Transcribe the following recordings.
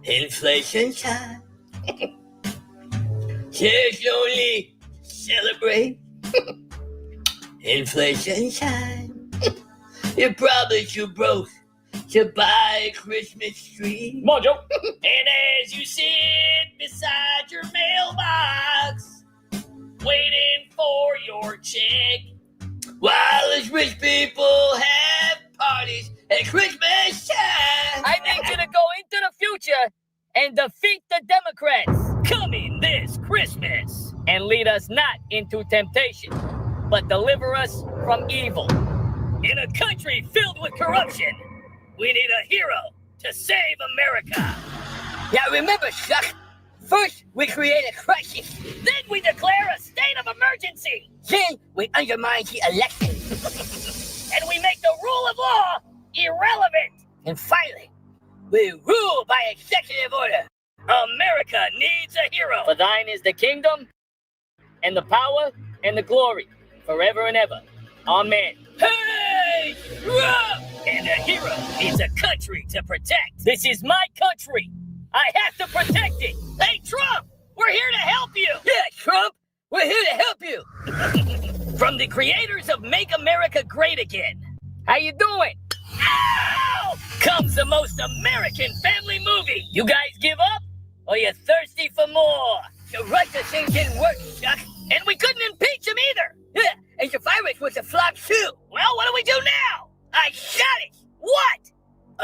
Inflation time. Cash only celebrate. Inflation time. You're probably too broke to buy a Christmas tree. Come on, Joe. And as you sit beside your mailbox, waiting for your check, while us rich people have parties at Christmas time. I need you to go into the future and defeat the Democrats Coming this Christmas. and lead us not into temptation, but deliver us from evil. In a country filled with corruption, we need a hero to save America. Now remember, Chuck, first we create a crisis, Then we declare a state of emergency. then we undermine the election, And we make the rule of law irrelevant. and finally, we rule by executive order. America needs a hero. For thine is the kingdom, and the power, and the glory, forever and ever. Amen. Hey, Trump! And a hero needs a country to protect. This is my country. I have to protect it. Hey, Trump, we're here to help you. Yeah, Trump, we're here to help you. From the creators of Make America Great Again. How you doing? Ow! Comes the most American family movie. You guys give up? Or you thirsty for more? The Russia thing didn't work, Chuck. And we couldn't impeach him either. Yeah, and the virus was a flop too. Well, what do we do now? I shot it. What?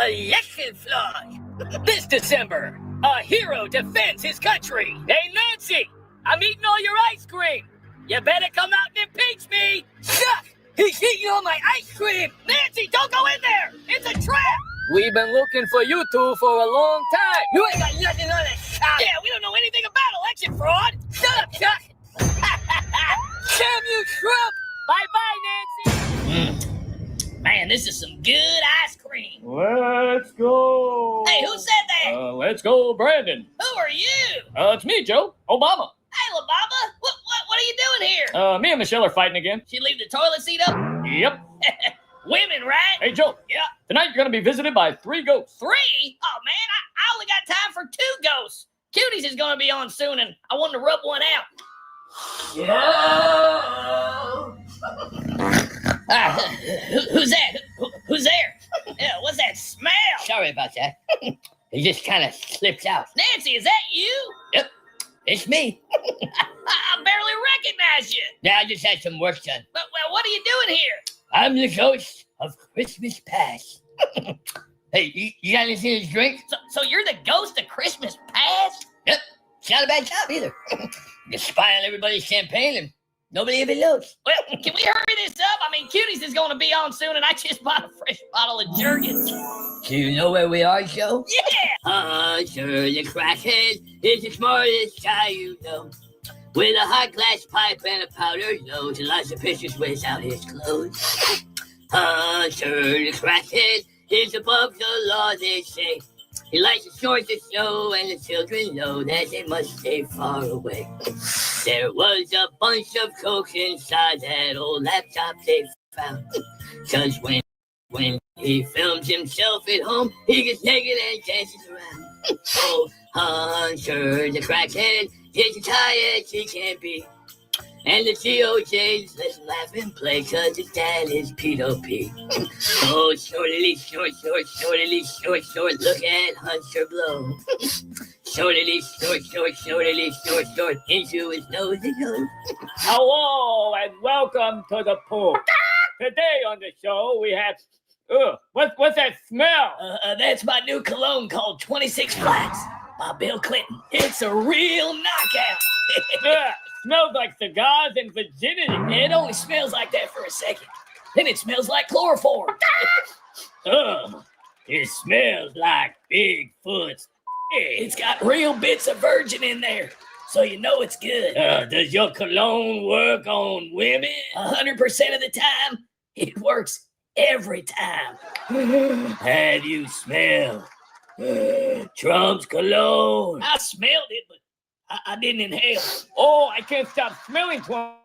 Election fraud. This December, a hero defends his country. Hey, Nancy, I'm eating all your ice cream. You better come out and impeach me. Chuck, he's eating all my ice cream. Nancy, don't go in there. It's a trap. We've been looking for you two for a long time. You ain't got nothing on that shot. Yeah, we don't know anything about election fraud. Shut up, Chuck. Damn you, Trump. Bye-bye, Nancy. Man, this is some good ice cream. Let's go. Hey, who said that? Let's go, Brandon. Who are you? It's me, Joe. Obama. Hey, LaBaba, what are you doing here? Me and Michelle are fighting again. She leave the toilet seat up? Yep. Women, right? Hey, Joe. Yeah. Tonight you're going to be visited by 3 ghosts. 3? Oh, man, I only got time for 2 ghosts. Cuties is going to be on soon, and I wanted to rub one out. Who's that? Who's there? Yeah, what's that smell? Sorry about that. It just kind of slipped out. Nancy, is that you? Yep, it's me. I barely recognize you. Yeah, I just had some work done. But, well, what are you doing here? I'm the ghost of Christmas past. Hey, you got anything to drink? So you're the ghost of Christmas past? Yep, it's not a bad job either. You spy on everybody's champagne and nobody even knows. Well, can we hurry this up? I mean, Cuties is going to be on soon, and I just bought a fresh bottle of Jergens. Do you know where we are, Joe? Yeah! Sure, the crackhead is the smartest guy you know. With a hot glass pipe and a powdered nose and lots of pictures without his clothes. Sure, the crackhead is above the law, they say. He likes to short the show, and the children know that they must stay far away. There was a bunch of coke inside that old laptop they found. 'Cause when he films himself at home, he gets naked and dances around. Oh, Hunter, the crackhead, is as high as he can be. And the GOJs let him laugh and play 'cause his dad is P.O.P. Oh, shortly, short, look at Hunter blow. Shortly, short, into his nose it goes. Hello and welcome to the pool. Today on the show we have... what's that smell? That's my new cologne called 26 Flats by Bill Clinton. It's a real knockout. Smells like cigars and virginity. It only smells like that for a second. Then it smells like chloroform. It smells like Bigfoot's. It's got real bits of virgin in there, so you know it's good. Does your cologne work on women? 100% of the time, it works every time. Have you smelled Trump's cologne? I smelled it, but I didn't inhale. Oh, I can't stop smelling cologne.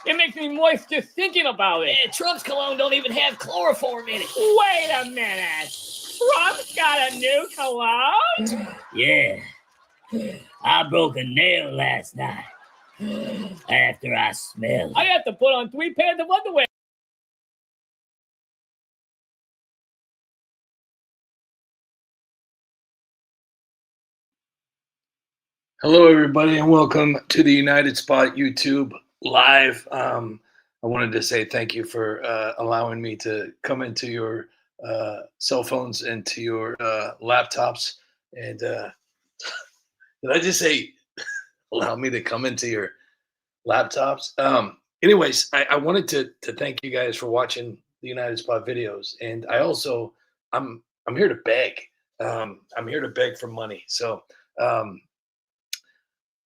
It makes me moist just thinking about it. Yeah, Trump's cologne don't even have chloroform in it. Wait a minute. Trump's got a new cologne? Yeah. I broke a nail last night after I smelled I it. have to put on 3 pairs of underwear. Hello, everybody, and welcome to the United Spot YouTube Live. I wanted to say thank you for allowing me to come into your cell phones and to your laptops. And did I just say allow me to come into your laptops? Anyways, I wanted to thank you guys for watching the United Spot videos, and I'm here to beg. I'm here to beg for money. So.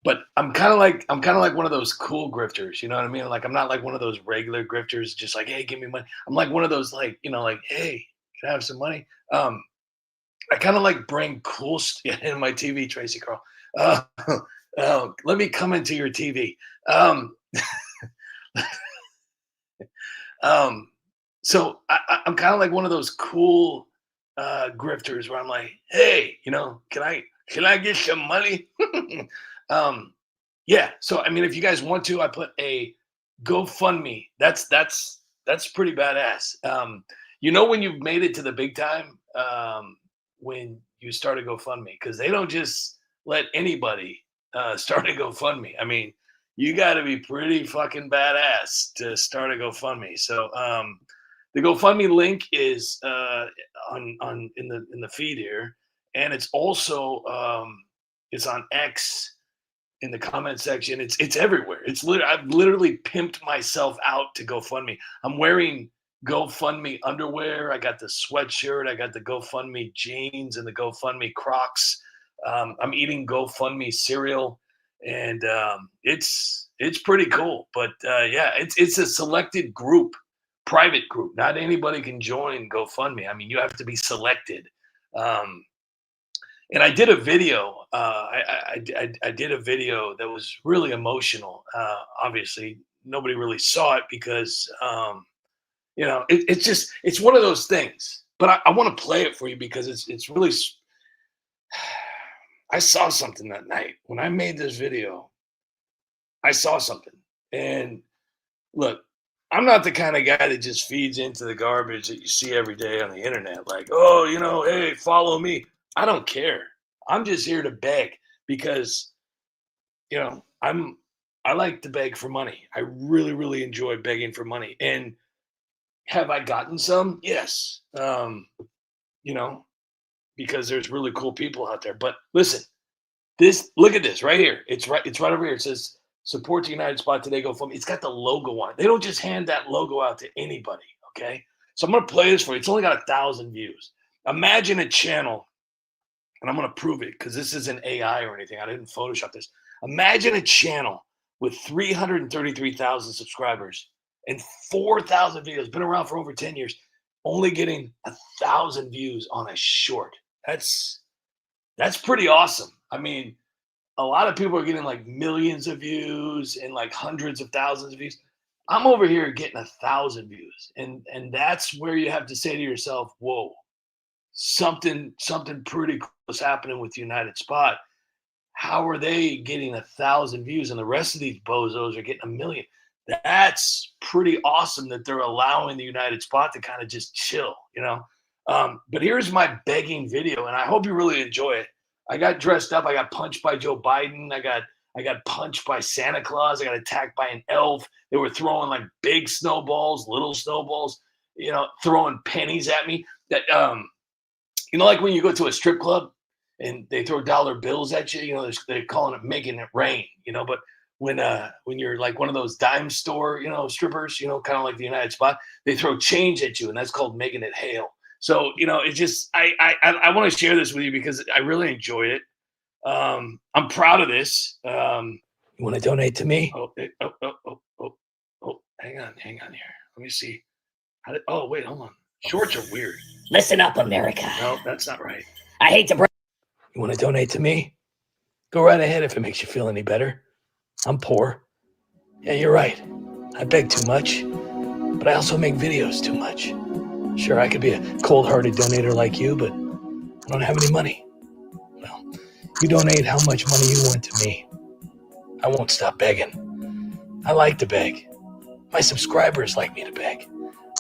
But I'm kind of like one of those cool grifters, you know what I mean? Like I'm not like one of those regular grifters, just like, hey, give me money. I'm like one of those like, like, hey, can I have some money? I kind of like bring cool stuff in my TV, Tracy Carl. Let me come into your TV. So I'm kind of like one of those cool grifters where I'm like, hey, can I get some money? Yeah. So I mean, if you guys want to, I put a GoFundMe. That's pretty badass. When you've made it to the big time, when you start a GoFundMe, because they don't just let anybody start a GoFundMe. I mean, you got to be pretty fucking badass to start a GoFundMe. So the GoFundMe link is in the feed here, and it's also it's on X. In the comment section, it's everywhere. I've literally pimped myself out to GoFundMe. I'm wearing GoFundMe underwear. I got the sweatshirt. I got the GoFundMe jeans and the GoFundMe Crocs. I'm eating GoFundMe cereal, and it's pretty cool. But yeah, it's a selected group, private group. Not anybody can join GoFundMe. I mean, you have to be selected. And I did a video. I did a video that was really emotional. Obviously, nobody really saw it because it's one of those things. But I want to play it for you because it's really. I saw something that night when I made this video. I saw something, and look, I'm not the kind of guy that just feeds into the garbage that you see every day on the internet. Like, oh, hey, follow me. I don't care. I'm just here to beg because, I like to beg for money. I really, really enjoy begging for money. And have I gotten some? Yes. Because there's really cool people out there. But listen, look at this right here. It's right over here. It says support the United Spot today. GoFundMe. It's got the logo on it. They don't just hand that logo out to anybody. Okay. So I'm going to play this for you. It's only got 1,000 views. Imagine a channel. And I'm going to prove it because this isn't AI or anything. I didn't Photoshop this. Imagine a channel with 333,000 subscribers and 4,000 videos, been around for over 10 years, only getting 1,000 views on a short. That's pretty awesome. I mean, a lot of people are getting like millions of views and like hundreds of thousands of views. I'm over here getting 1,000 views. And that's where you have to say to yourself, whoa. Something pretty cool is happening with United Spot. How are they getting 1,000 views and the rest of these bozos are getting 1 million? That's pretty awesome that they're allowing the United Spot to kind of just chill, But here's my begging video, and I hope you really enjoy it. I got dressed up. I got punched by Joe Biden. I got punched by Santa Claus. I got attacked by an elf. They were throwing like big snowballs, little snowballs, throwing pennies at me. That like when you go to a strip club and they throw dollar bills at you, they're calling it making it rain, But when you're like one of those dime store, strippers, kind of like the United Spot, they throw change at you, and that's called making it hail. So, it's just I want to share this with you because I really enjoyed it. I'm proud of this. You want to donate to me? Hang on here. Let me see. Wait, hold on. Shorts are weird. Listen up, America. No, that's not right. I hate to break. You want to donate to me? Go right ahead if it makes you feel any better. I'm poor. Yeah, you're right. I beg too much, but I also make videos too much. Sure, I could be a cold-hearted donator like you, but I don't have any money. Well, you donate how much money you want to me. I won't stop begging. I like to beg. My subscribers like me to beg.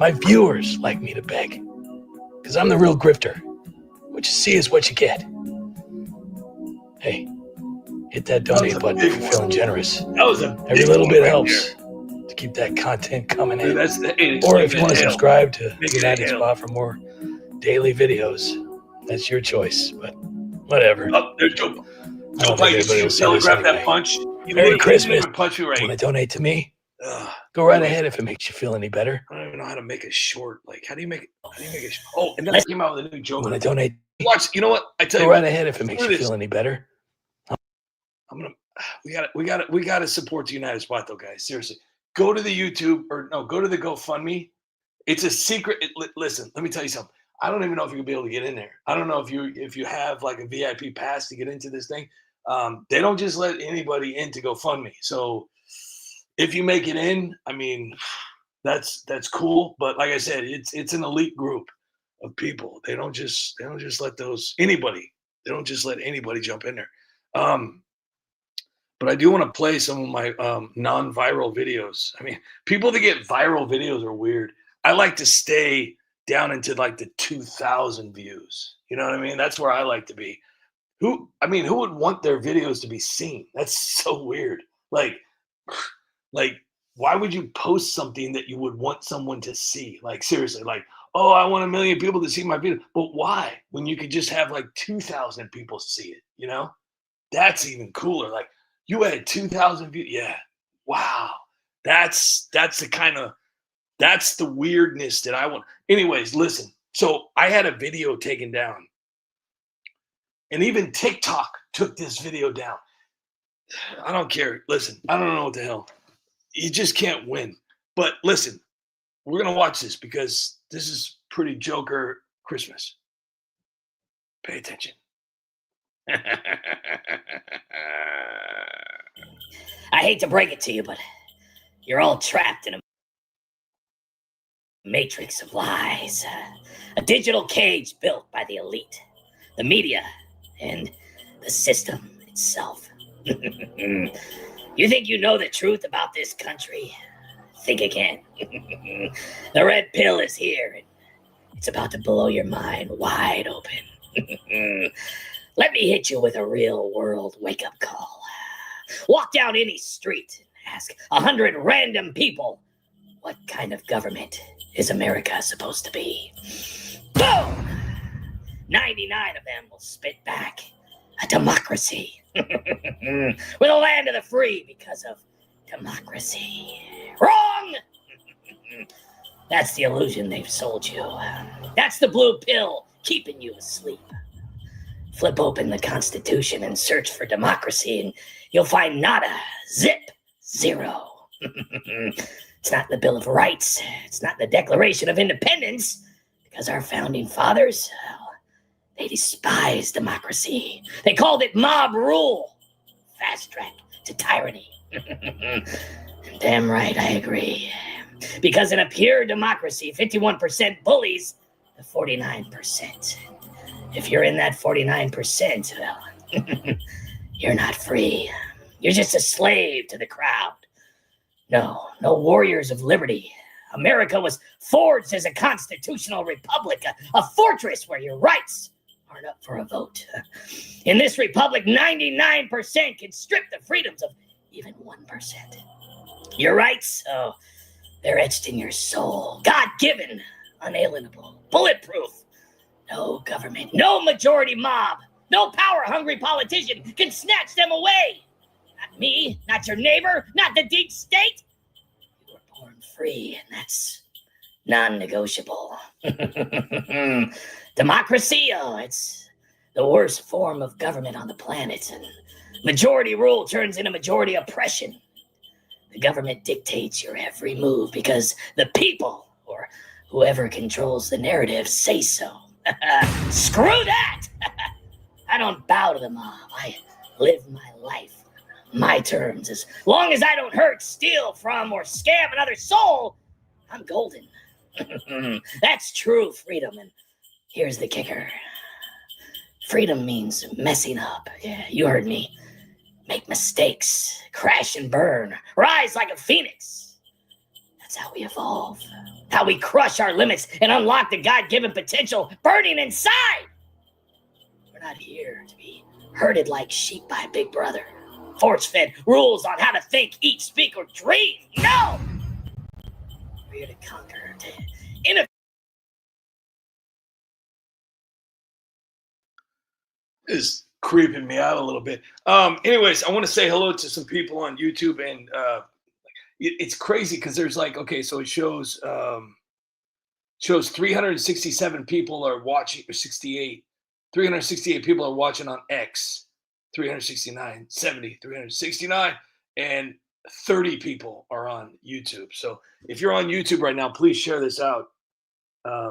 My viewers like me to beg. Because I'm the real grifter. What you see is what you get. Hey, hit that donate button if you're feeling generous. That was a Every big little one bit right helps to keep that content coming there. in. Dude, that's the Or if you want to subscribe to Make it a United hail. Spot for more daily videos, that's your choice. But whatever. Oh, there's Joe. I Joe don't Biden, think anybody you will see feel this grab that anyway. punch. You Merry didn't Christmas. even punch me Want to right. donate to me? Ugh. Go right Anyways, ahead if it makes you feel any better. I don't even know how to make a short. Like, how do you make it? Oh, and then I came out with a new You joke. want to donate? Watch. You know what? I tell Go you right what. ahead if it makes Screw you this. feel any better. I'm gonna. We gotta support the United Spot though, guys. Seriously, go to the YouTube or no, go to the GoFundMe. It's a secret. Listen, let me tell you something. I don't even know if you'll be able to get in there. I don't know if you have like a VIP pass to get into this thing. They don't just let anybody in to GoFundMe. So if you make it in, I mean, that's cool. But like I said, it's an elite group of people. They don't just let anybody. They don't just let anybody jump in there. But I do want to play some of my non-viral videos. I mean, people that get viral videos are weird. I like to stay down into like the 2,000 views. You know what I mean? That's where I like to be. Who would want their videos to be seen? That's so weird. Like, why would you post something that you would want someone to see? Like, seriously, like, oh, I want 1 million people to see my video. But why? When you could just have like 2,000 people see it, you know? That's even cooler. Like, you had 2,000 views. Yeah. Wow. That's the weirdness that I want. Anyways, listen. So I had a video taken down. And even TikTok took this video down. I don't care. Listen, I don't know what the hell. You just can't win. But listen, we're going to watch this because this is pretty Joker Christmas. Pay attention. I hate to break it to you, but you're all trapped in a matrix of lies. A digital cage built by the elite, the media, and the system itself. You think you know the truth about this country? Think again. The red pill is here, and it's about to blow your mind wide open. Let me hit you with a real-world wake-up call. Walk down any street and ask 100 random people, what kind of government is America supposed to be? Boom! 99 of them will spit back a democracy. We're the land of the free because of democracy. Wrong! That's the illusion they've sold you. That's the blue pill keeping you asleep. Flip open the Constitution and search for democracy, and you'll find nada, zip, zero. It's not the Bill of Rights. It's not the Declaration of Independence, because our founding fathers, they despised democracy. They called it mob rule. Fast track to tyranny. Damn right, I agree. Because in a pure democracy, 51% bullies the 49%. If you're in that 49%, well, you're not free. You're just a slave to the crowd. No warriors of liberty. America was forged as a constitutional republic, a fortress where your rights aren't up for a vote. In this republic, 99% can strip the freedoms of even 1%. Your rights, oh, they're etched in your soul. God-given, unalienable, bulletproof. No government, no majority mob, no power-hungry politician can snatch them away. Not me, not your neighbor, not the deep state. You were born free, and that's non-negotiable. Democracy, oh, it's the worst form of government on the planet, and majority rule turns into majority oppression. The government dictates your every move because the people, or whoever controls the narrative, say so. Screw that! I don't bow to the mob. I live my life on my terms. As long as I don't hurt, steal from, or scam another soul, I'm golden. That's true freedom. And here's the kicker. Freedom means messing up. Yeah, you heard me. Make mistakes, crash and burn, rise like a phoenix. That's how we evolve. How we crush our limits and unlock the God-given potential burning inside. We're not here to be herded like sheep by Big Brother. Force-fed rules on how to think, eat, speak, or dream. No! We're here to conquer, to innovate. Is creeping me out a little bit. Anyways, I want to say hello to some people on YouTube, and it's crazy because there's like, okay, so it shows 367 people are watching, or 68. 368 people are watching on X. 369, 70, 369, and 30 people are on YouTube. So if you're on YouTube right now, please share this out. I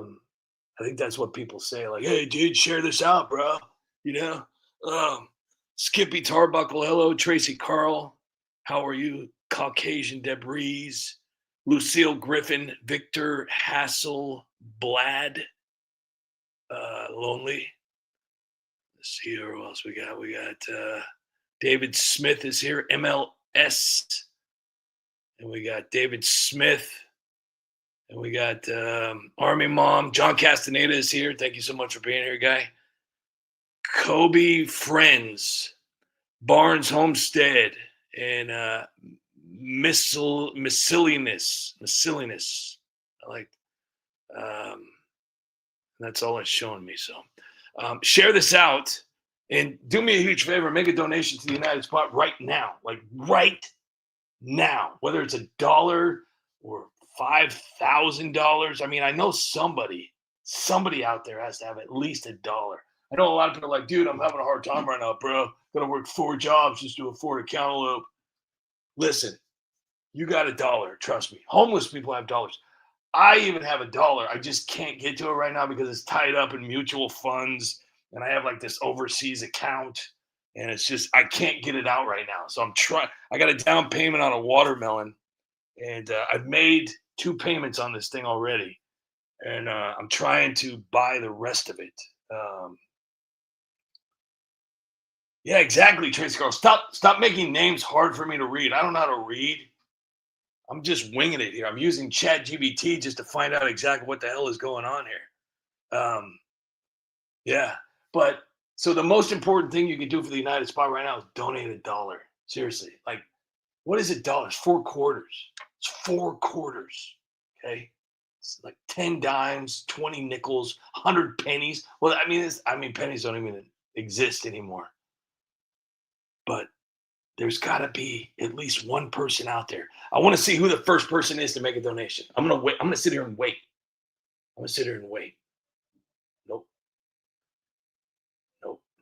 think that's what people say, like, hey, dude, share this out, bro. You know, Skippy Tarbuckle, hello. Tracy Carl, how are you? Caucasian Debris, Lucille Griffin, Victor Hassel, Blad, Lonely. Let's see who else we got. We got David Smith is here, MLS, and we got David Smith, and we got Army Mom. John Castaneda is here. Thank you so much for being here, guy. Kobe Friends, Barnes Homestead, and Miscellaneous. I like that's all it's showing me. So share this out and do me a huge favor. Make a donation to the United Spot right now. Like right now. Whether it's $1 or $5,000. I mean, I know somebody out there has to have at least $1. I know a lot of people are like, dude, I'm having a hard time right now, bro. Gonna work 4 jobs just to afford a cantaloupe. Listen, you got $1. Trust me. Homeless people have dollars. I even have $1. I just can't get to it right now because it's tied up in mutual funds, and I have like this overseas account, and it's just I can't get it out right now. So I'm trying. I got a down payment on a watermelon, and I've made 2 payments on this thing already, and I'm trying to buy the rest of it. Yeah, exactly, Tracy Carl. Stop making names hard for me to read. I don't know how to read. I'm just winging it here. I'm using ChatGPT just to find out exactly what the hell is going on here. Yeah, but so the most important thing you can do for the United Spot right now is donate $1. Seriously, like, what is $1? It's 4 quarters. It's 4 quarters. Okay, it's like 10 dimes, 20 nickels, 100 pennies. Well, I mean, pennies don't even exist anymore. But there's got to be at least one person out there. I want to see who the first person is to make a donation. I'm going to wait. I'm going to sit here and wait. Nope.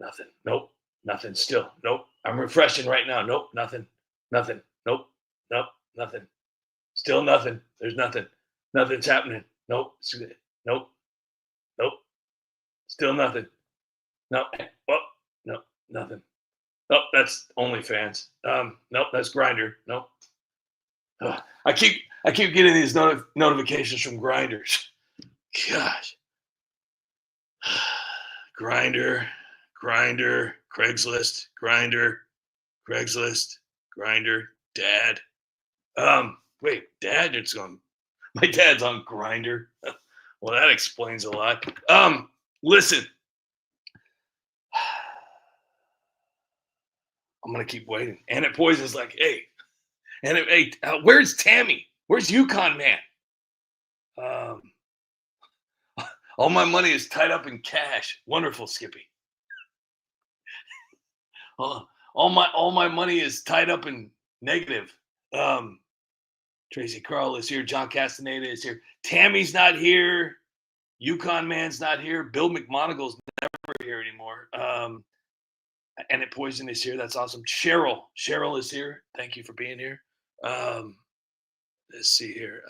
Nothing. Nope. Nothing. Still. Nope. I'm refreshing right now. Nope. Nothing. Nope. Nothing. Still nothing. There's nothing. Nothing's happening. Nope. Nope. Still nothing. No. Oh, no. Nothing. Nope, that's OnlyFans. Nope, that's Grindr. Nope. I keep getting these notifications from Grinders. Gosh. Grindr, Craigslist, Grindr, Dad. Wait, Dad? It's on. My dad's on Grindr. Well, that explains a lot. Listen. I'm going to keep waiting. And it Poison's like, hey, where's Tammy? Where's Yukon Man? All my money is tied up in cash. Wonderful, Skippy. All my money is tied up in negative. Tracy Carl is here. John Castaneda is here. Tammy's not here. Yukon Man's not here. Bill McMonagle's never here anymore. And it Poison is here. That's awesome. Cheryl is here. Thank you for being here. Let's see here.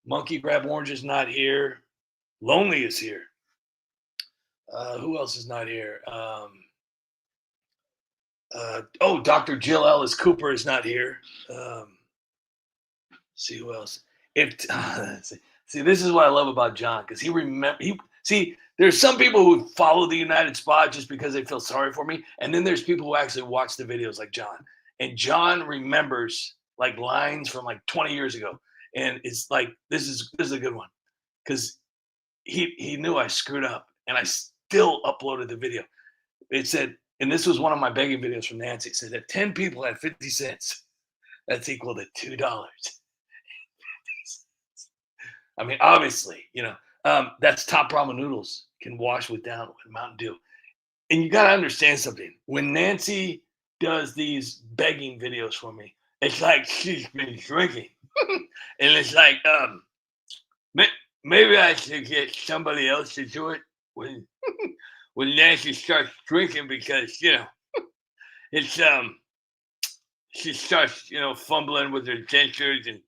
Monkey Grab Orange is not here. Lonely is here. Who else is not here? Dr. Jill Ellis Cooper is not here. See who else. See, this is what I love about John, because he See, there's some people who follow the United Spot just because they feel sorry for me, and then there's people who actually watch the videos like John. And John remembers like lines from like 20 years ago, and it's like this is a good one because he knew I screwed up, and I still uploaded the video. It said, and this was one of my begging videos from Nancy. It said that 10 people had 50 cents. That's equal to $2. I mean, obviously, that's top ramen noodles can wash down with Mountain Dew. And you got to understand something. When Nancy does these begging videos for me, it's like she's been drinking. And it's like, maybe I should get somebody else to do it when Nancy starts drinking because, it's, she starts, fumbling with her dentures and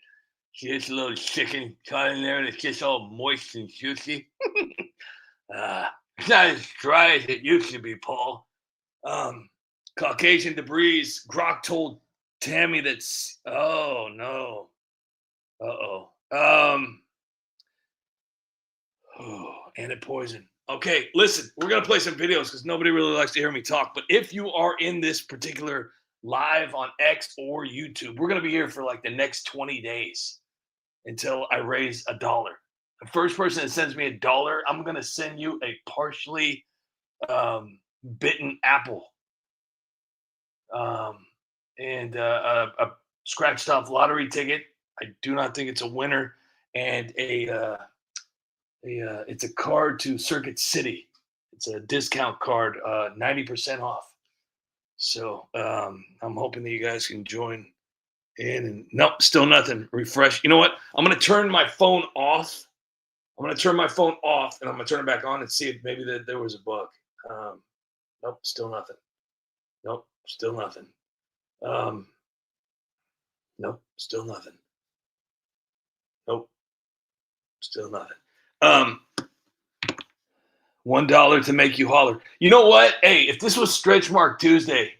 she gets a little chicken caught in there and it gets all moist and juicy. It's not as dry as it used to be, Paul. Caucasian debris. Grok told Tammy that's. Oh no. And it poison. Okay, listen, we're gonna play some videos because nobody really likes to hear me talk. But if you are in this particular live on X or YouTube, we're gonna be here for like the next 20 days until I raise $1. The first person that sends me $1, I'm gonna send you a partially bitten apple and a scratched off lottery ticket. I do not think it's a winner, and it's a card to Circuit City. It's a discount card, 90% off. So I'm hoping that you guys can join in. And nope, still nothing. Refresh. You know what? I'm gonna turn my phone off. I'm gonna turn my phone off, and I'm gonna turn it back on and see if maybe there was a bug. Nope, still nothing. Nope, still nothing. Nope, still nothing. Nope, still nothing. $1 to make you holler. You know what? Hey, if this was Stretch Mark Tuesday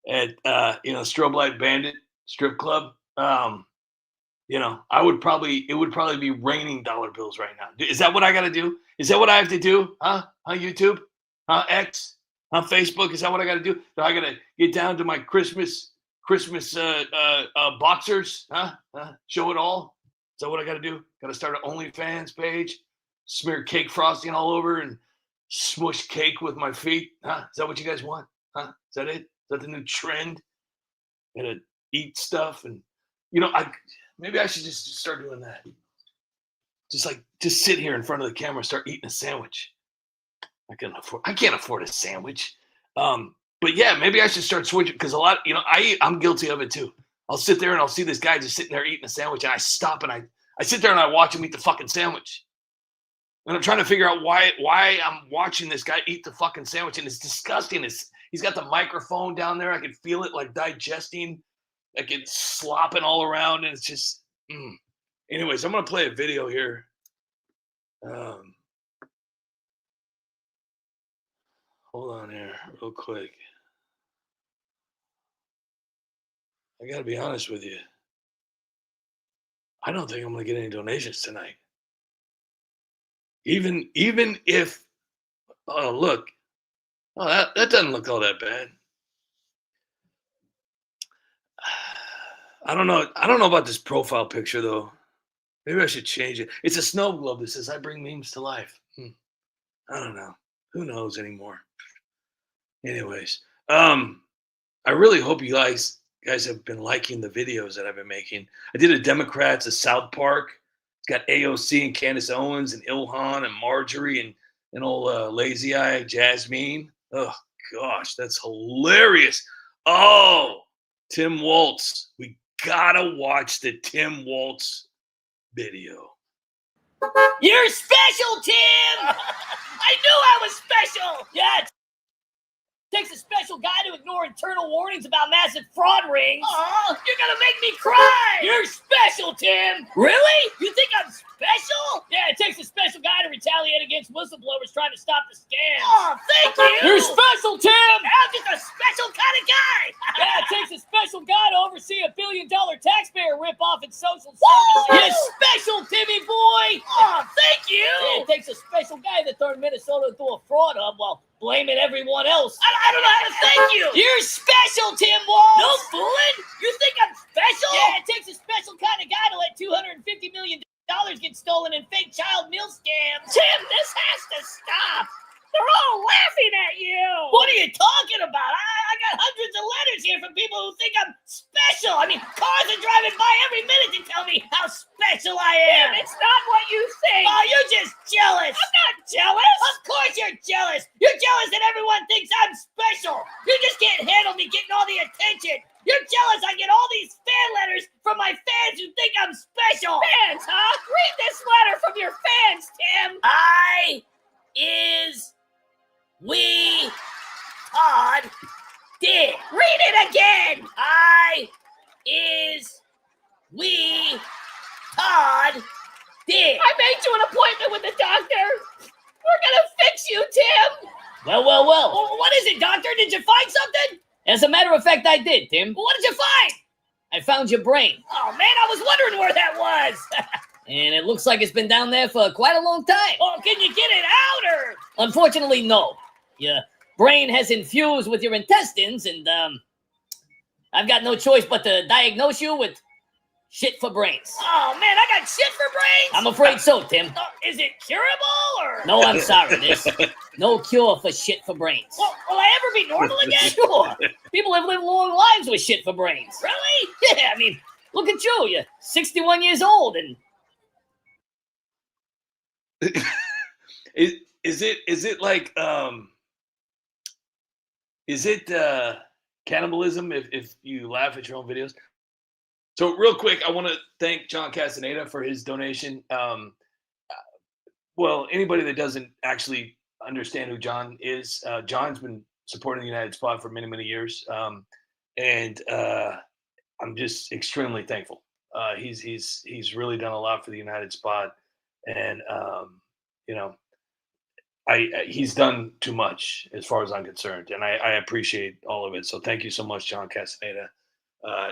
at Strobe Light Bandit Strip Club, it would probably be raining dollar bills right now. Is that what I got to do? Is that what I have to do? Huh? YouTube? Huh? X? Huh? Facebook? Is that what I got to do? Do I got to get down to my Christmas boxers? Huh? Show it all? Is that what I got to do? Got to start an OnlyFans page? Smear cake frosting all over and smush cake with my feet? Huh? Is that what you guys want? Huh? Is that it? Is that the new trend? Gonna eat stuff and maybe I should just start doing that. Just sit here in front of the camera and start eating a sandwich. I can't afford a sandwich. But yeah, maybe I should start switching because a lot, I'm guilty of it too. I'll sit there and I'll see this guy just sitting there eating a sandwich and I stop and I sit there and I watch him eat the fucking sandwich. And I'm trying to figure out why I'm watching this guy eat the fucking sandwich, and it's disgusting. He's got the microphone down there. I can feel it like digesting, like it's slopping all around, and it's just. Anyways, I'm gonna play a video here. Hold on here, real quick. I gotta be honest with you. I don't think I'm gonna get any donations tonight. Even if, look, that doesn't look all that bad. I don't know about this profile picture though. Maybe I should change it. It's a snow globe that says I bring memes to life. I don't know. Who knows anymore? Anyways, I really hope you guys have been liking the videos that I've been making. I did a Democrats, a South Park. It's got AOC and Candace Owens and Ilhan and Marjorie and old Lazy Eye Jasmine. Oh gosh, that's hilarious. Oh, Tim Waltz. We gotta watch the Tim Waltz video. You're special, Tim! I knew I was special! Yeah, takes a special guy to ignore internal warnings about massive fraud rings. Oh, you're gonna make me cry. You're special, Tim. Really? You think I'm special? Yeah, it takes a special guy to retaliate against whistleblowers trying to stop the scam. Oh, thank you. You're special, Tim. I'm just a special kind of guy. Yeah, it takes a special guy to oversee $1 billion taxpayer ripoff in social services. You're special, Timmy boy. Oh, thank you. Yeah, it takes a special guy that turned Minnesota into a fraud hub while blaming everyone else. I don't know how to thank you. You're special, Tim Walsh. No fooling. You think I'm special? Yeah, it takes a special kind of guy to let $250 million get stolen in fake child meal scams. Tim, this has to stop. They're all laughing at you. What are you talking about? I got hundreds of letters here from people who think I'm special. I mean, cars are driving by every minute to tell me how special I am. Tim, it's not what you think. Oh, you're just jealous. I'm not jealous. Of course you're jealous. You're jealous that everyone thinks I'm special. You just can't handle me getting all the attention. You're jealous I get all these fan letters from my fans who think I'm special. Fans, huh? Read this letter from your fans, Tim. I is we Todd did. Read it again. I is we Todd did. I made you an appointment with the doctor. We're gonna fix you, Tim. Well. What is it, doctor? Did you find something? As a matter of fact, I did, Tim. What did you find? I found your brain. Oh, man, I was wondering where that was. And it looks like it's been down there for quite a long time. Oh, can you get it out, or? Unfortunately, no. Your brain has infused with your intestines, and I've got no choice but to diagnose you with shit for brains. Oh, man, I got shit for brains? I'm afraid so, Tim. Is it curable, or? No, I'm sorry. There's no cure for shit for brains. Well, will I ever be normal again? Sure. People have lived long lives with shit for brains. Really? Yeah, I mean, look at you. You're 61 years old, and... Is it like, is it cannibalism if you laugh at your own videos? So real quick, I want to thank John Castaneda for his donation. Well, anybody that doesn't actually understand who John is, John's been supporting the United Spot for many, many years. And I'm just extremely thankful. He's really done a lot for the United Spot. And, you know, he's done too much as far as I'm concerned. And I appreciate all of it. So thank you so much, John Castaneda.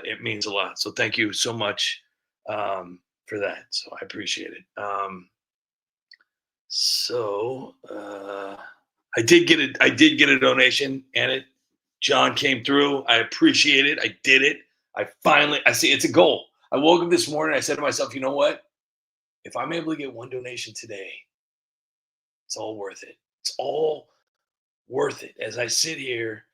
It means a lot. So thank you so much for that. So I appreciate it. I did get a donation, and John came through. I appreciate it. I did it. I see it's a goal. I woke up this morning. I said to myself, you know what? If I'm able to get one donation today, it's all worth it. It's all worth it. As I sit here,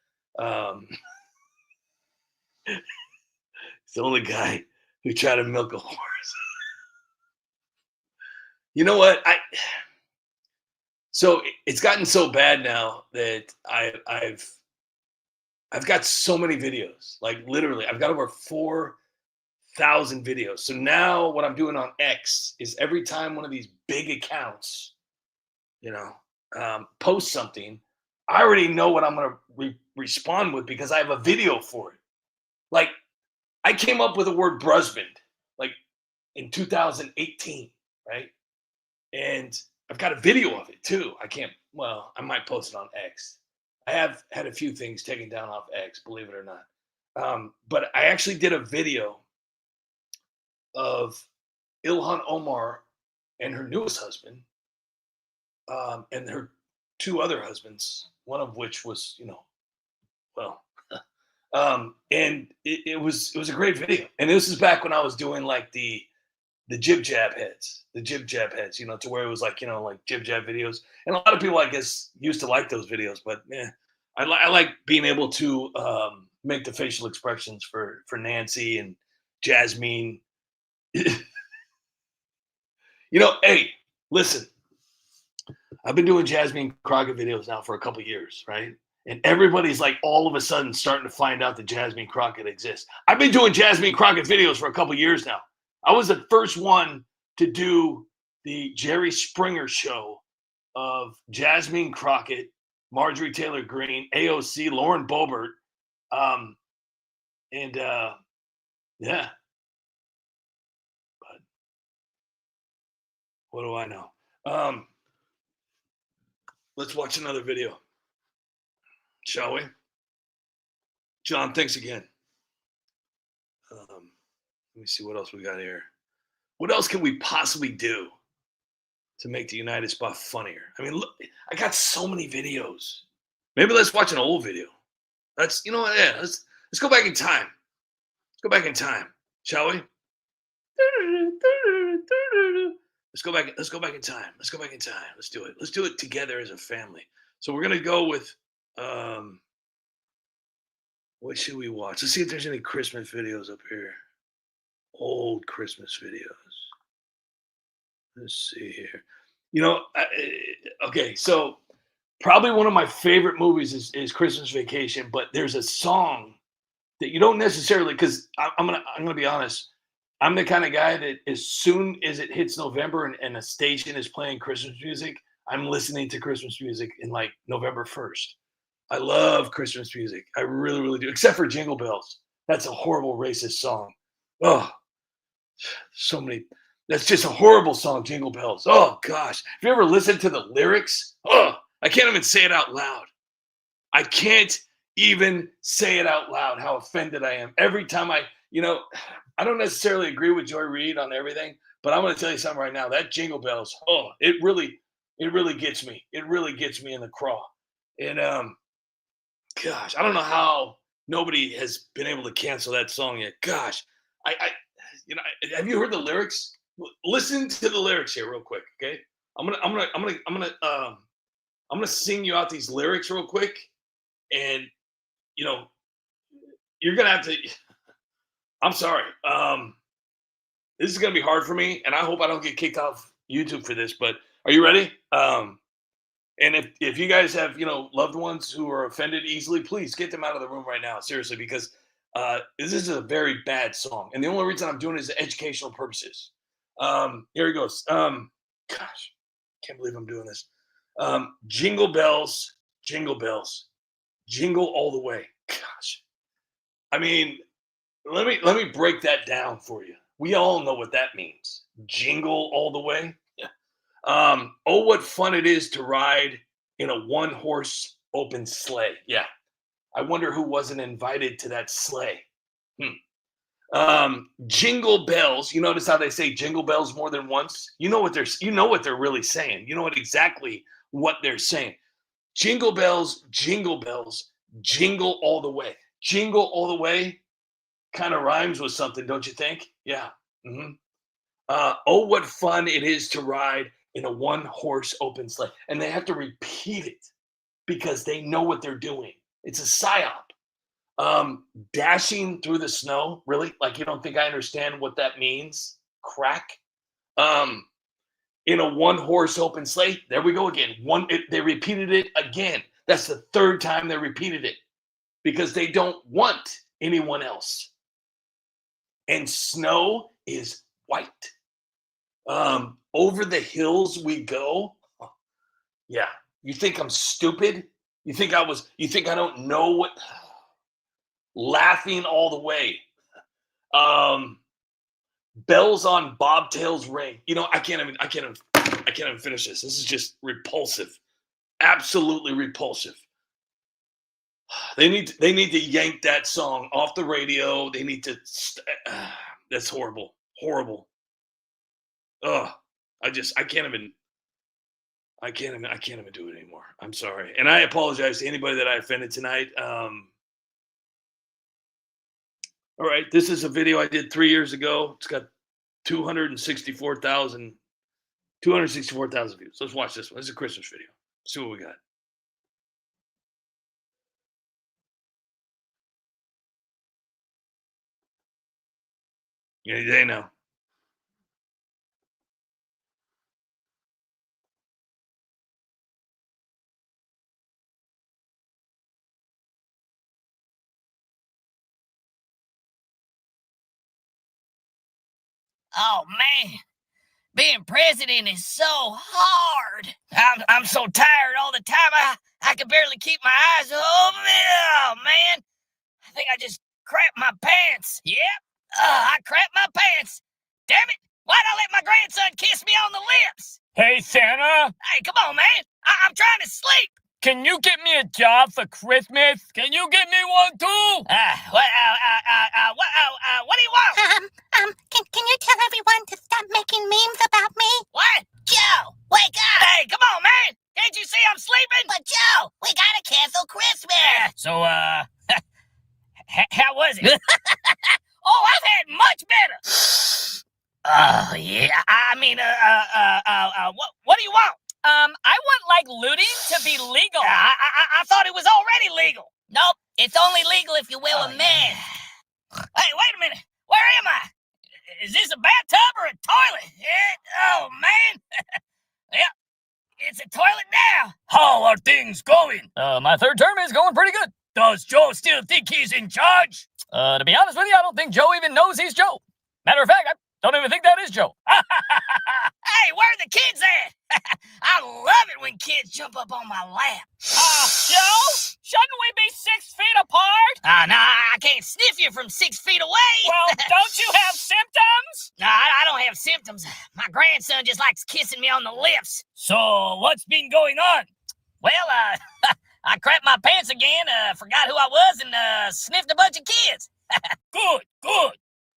it's the only guy who tried to milk a horse. You know what? So it's gotten so bad now that I've got so many videos. Like literally, I've got over 4,000 videos. So now what I'm doing on X is every time one of these big accounts, post something, I already know what I'm going to respond with because I have a video for it. Like, I came up with the word brusband, like in 2018, right? And I've got a video of it too. I might post it on X. I have had a few things taken down off X, believe it or not. But I actually did a video of Ilhan Omar and her newest husband, and her two other husbands, one of which was, and it was a great video. And this is back when I was doing like the jib jab heads, to where it was like, like jib jab videos. And a lot of people, I guess, used to like those videos, but I like being able to make the facial expressions for Nancy and Jasmine. Hey, listen, I've been doing Jasmine Crockett videos now for a couple of years, right? And everybody's like all of a sudden starting to find out that Jasmine Crockett exists. I've been doing Jasmine Crockett videos for a couple of years now. I was the first one to do the Jerry Springer show of Jasmine Crockett, Marjorie Taylor Greene, AOC, Lauren Boebert, and yeah. But what do I know? Let's watch another video, shall we? John, thanks again. Let me see what else we got here. What else can we possibly do to make the United Spot funnier? I mean, look, I got so many videos. Maybe let's watch an old video. You know what? Yeah, let's go back in time. Let's go back in time, shall we? Let's go back in time. Let's go back in time. Let's do it. Let's do it together as a family. So we're gonna go with what should we watch? Let's see if there's any Christmas videos up here. Old Christmas videos. Let's see here. You know, okay, so probably one of my favorite movies is Christmas Vacation, but there's a song that you don't necessarily, because I'm gonna be honest. I'm the kind of guy that as soon as it hits November and a station is playing Christmas music, I'm listening to Christmas music in like November 1st. I love Christmas music. I really, really do, except for Jingle Bells. That's a horrible racist song. Oh, so many. That's just a horrible song, Jingle Bells. Oh, gosh. Have you ever listened to the lyrics? Oh, I can't even say it out loud. I can't even say it out loud how offended I am. Every time I don't necessarily agree with Joy Reid on everything, but I'm going to tell you something right now. That Jingle Bells, oh, it really gets me. It really gets me in the craw. And gosh, I don't know how nobody has been able to cancel that song yet. Gosh, have you heard the lyrics? Listen to the lyrics here real quick, okay? I'm gonna sing you out these lyrics real quick, and you're gonna have to. I'm sorry. This is gonna be hard for me, and I hope I don't get kicked off YouTube for this. But are you ready? And if you guys have loved ones who are offended easily, please get them out of the room right now. Seriously, because this is a very bad song, and the only reason I'm doing it is educational purposes. Here he goes. Gosh, can't believe I'm doing this. Jingle bells, jingle bells, jingle all the way. Gosh, I mean, let me break that down for you. We all know what that means. Jingle all the way. Oh, what fun it is to ride in a one-horse open sleigh. Yeah, I wonder who wasn't invited to that sleigh. Jingle bells. You notice how they say jingle bells more than once? You know what they're really saying. You know exactly what they're saying. Jingle bells, jingle all the way. Jingle all the way kind of rhymes with something, don't you think? Yeah. Mm-hmm. Oh, what fun it is to ride in a one-horse open sleigh. And they have to repeat it because they know what they're doing. It's a psyop. Dashing through the snow, really? Like you don't think I understand what that means? Crack. In a one-horse open sleigh. There we go again. They repeated it again. That's the third time they repeated it because they don't want anyone else. And snow is white. Over the hills we go. Yeah. You think I'm stupid? You think I don't know what? Laughing all the way. Bells on bobtails ring. I can't even finish this. This is just repulsive. Absolutely repulsive. They need to yank that song off the radio. They need to. That's horrible. Horrible. Ugh. I can't even do it anymore. I'm sorry. And I apologize to anybody that I offended tonight. All right, this is a video I did 3 years ago. It's got 264,000 views. Let's watch this one. This is a Christmas video. See what we got. Yeah, they know. Oh, man. Being president is so hard. I'm so tired all the time. I can barely keep my eyes open. Oh, man. I think I just crapped my pants. Yep. I crapped my pants. Damn it. Why'd I let my grandson kiss me on the lips? Hey, Santa, Hey, come on, man. I'm trying to sleep. can you get me a job for Christmas? Can you get me one too? What do you want? Can you tell everyone to stop making memes about me? What? Joe, wake up. Hey, come on, man. Can't you see I'm sleeping? But Joe, we gotta cancel Christmas. So, how was it? Oh, I've had much better. Oh, yeah. I mean, what do you want? I want like looting to be legal. I thought it was already legal. Nope, it's only legal if you're with a man. Hey, wait a minute. Where am I? Is this a bathtub or a toilet? Oh, man. Yep, it's a toilet now. How are things going? My third term is going pretty good. Does Joe still think he's in charge? To be honest with you, I don't think Joe even knows he's Joe. Matter of fact, I don't even think that is Joe. Hey, where are the kids at? I love it when kids jump up on my lap. Joe, shouldn't we be 6 feet apart? No, I can't sniff you from 6 feet away. Well, don't you have symptoms? No, I don't have symptoms. My grandson just likes kissing me on the lips. So, what's been going on? Well, I crapped my pants again, forgot who I was, and sniffed a bunch of kids. Good.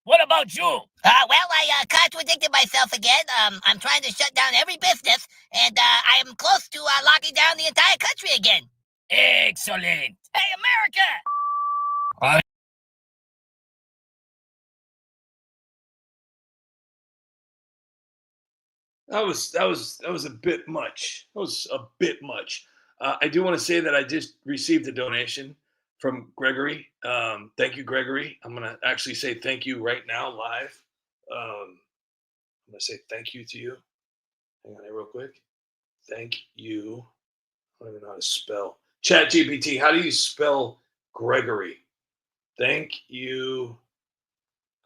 What about you? Well, I contradicted myself again. I'm trying to shut down every business, and I am close to locking down the entire country again. Excellent. Hey, America! That was a bit much. That was a bit much. I do want to say that I just received a donation from Gregory. Thank you, Gregory. I'm gonna actually say thank you right now, live. I'm gonna say thank you to you. Hang on here real quick. Thank you. I don't even know how to spell. Chat GPT, how do you spell Gregory? Thank you,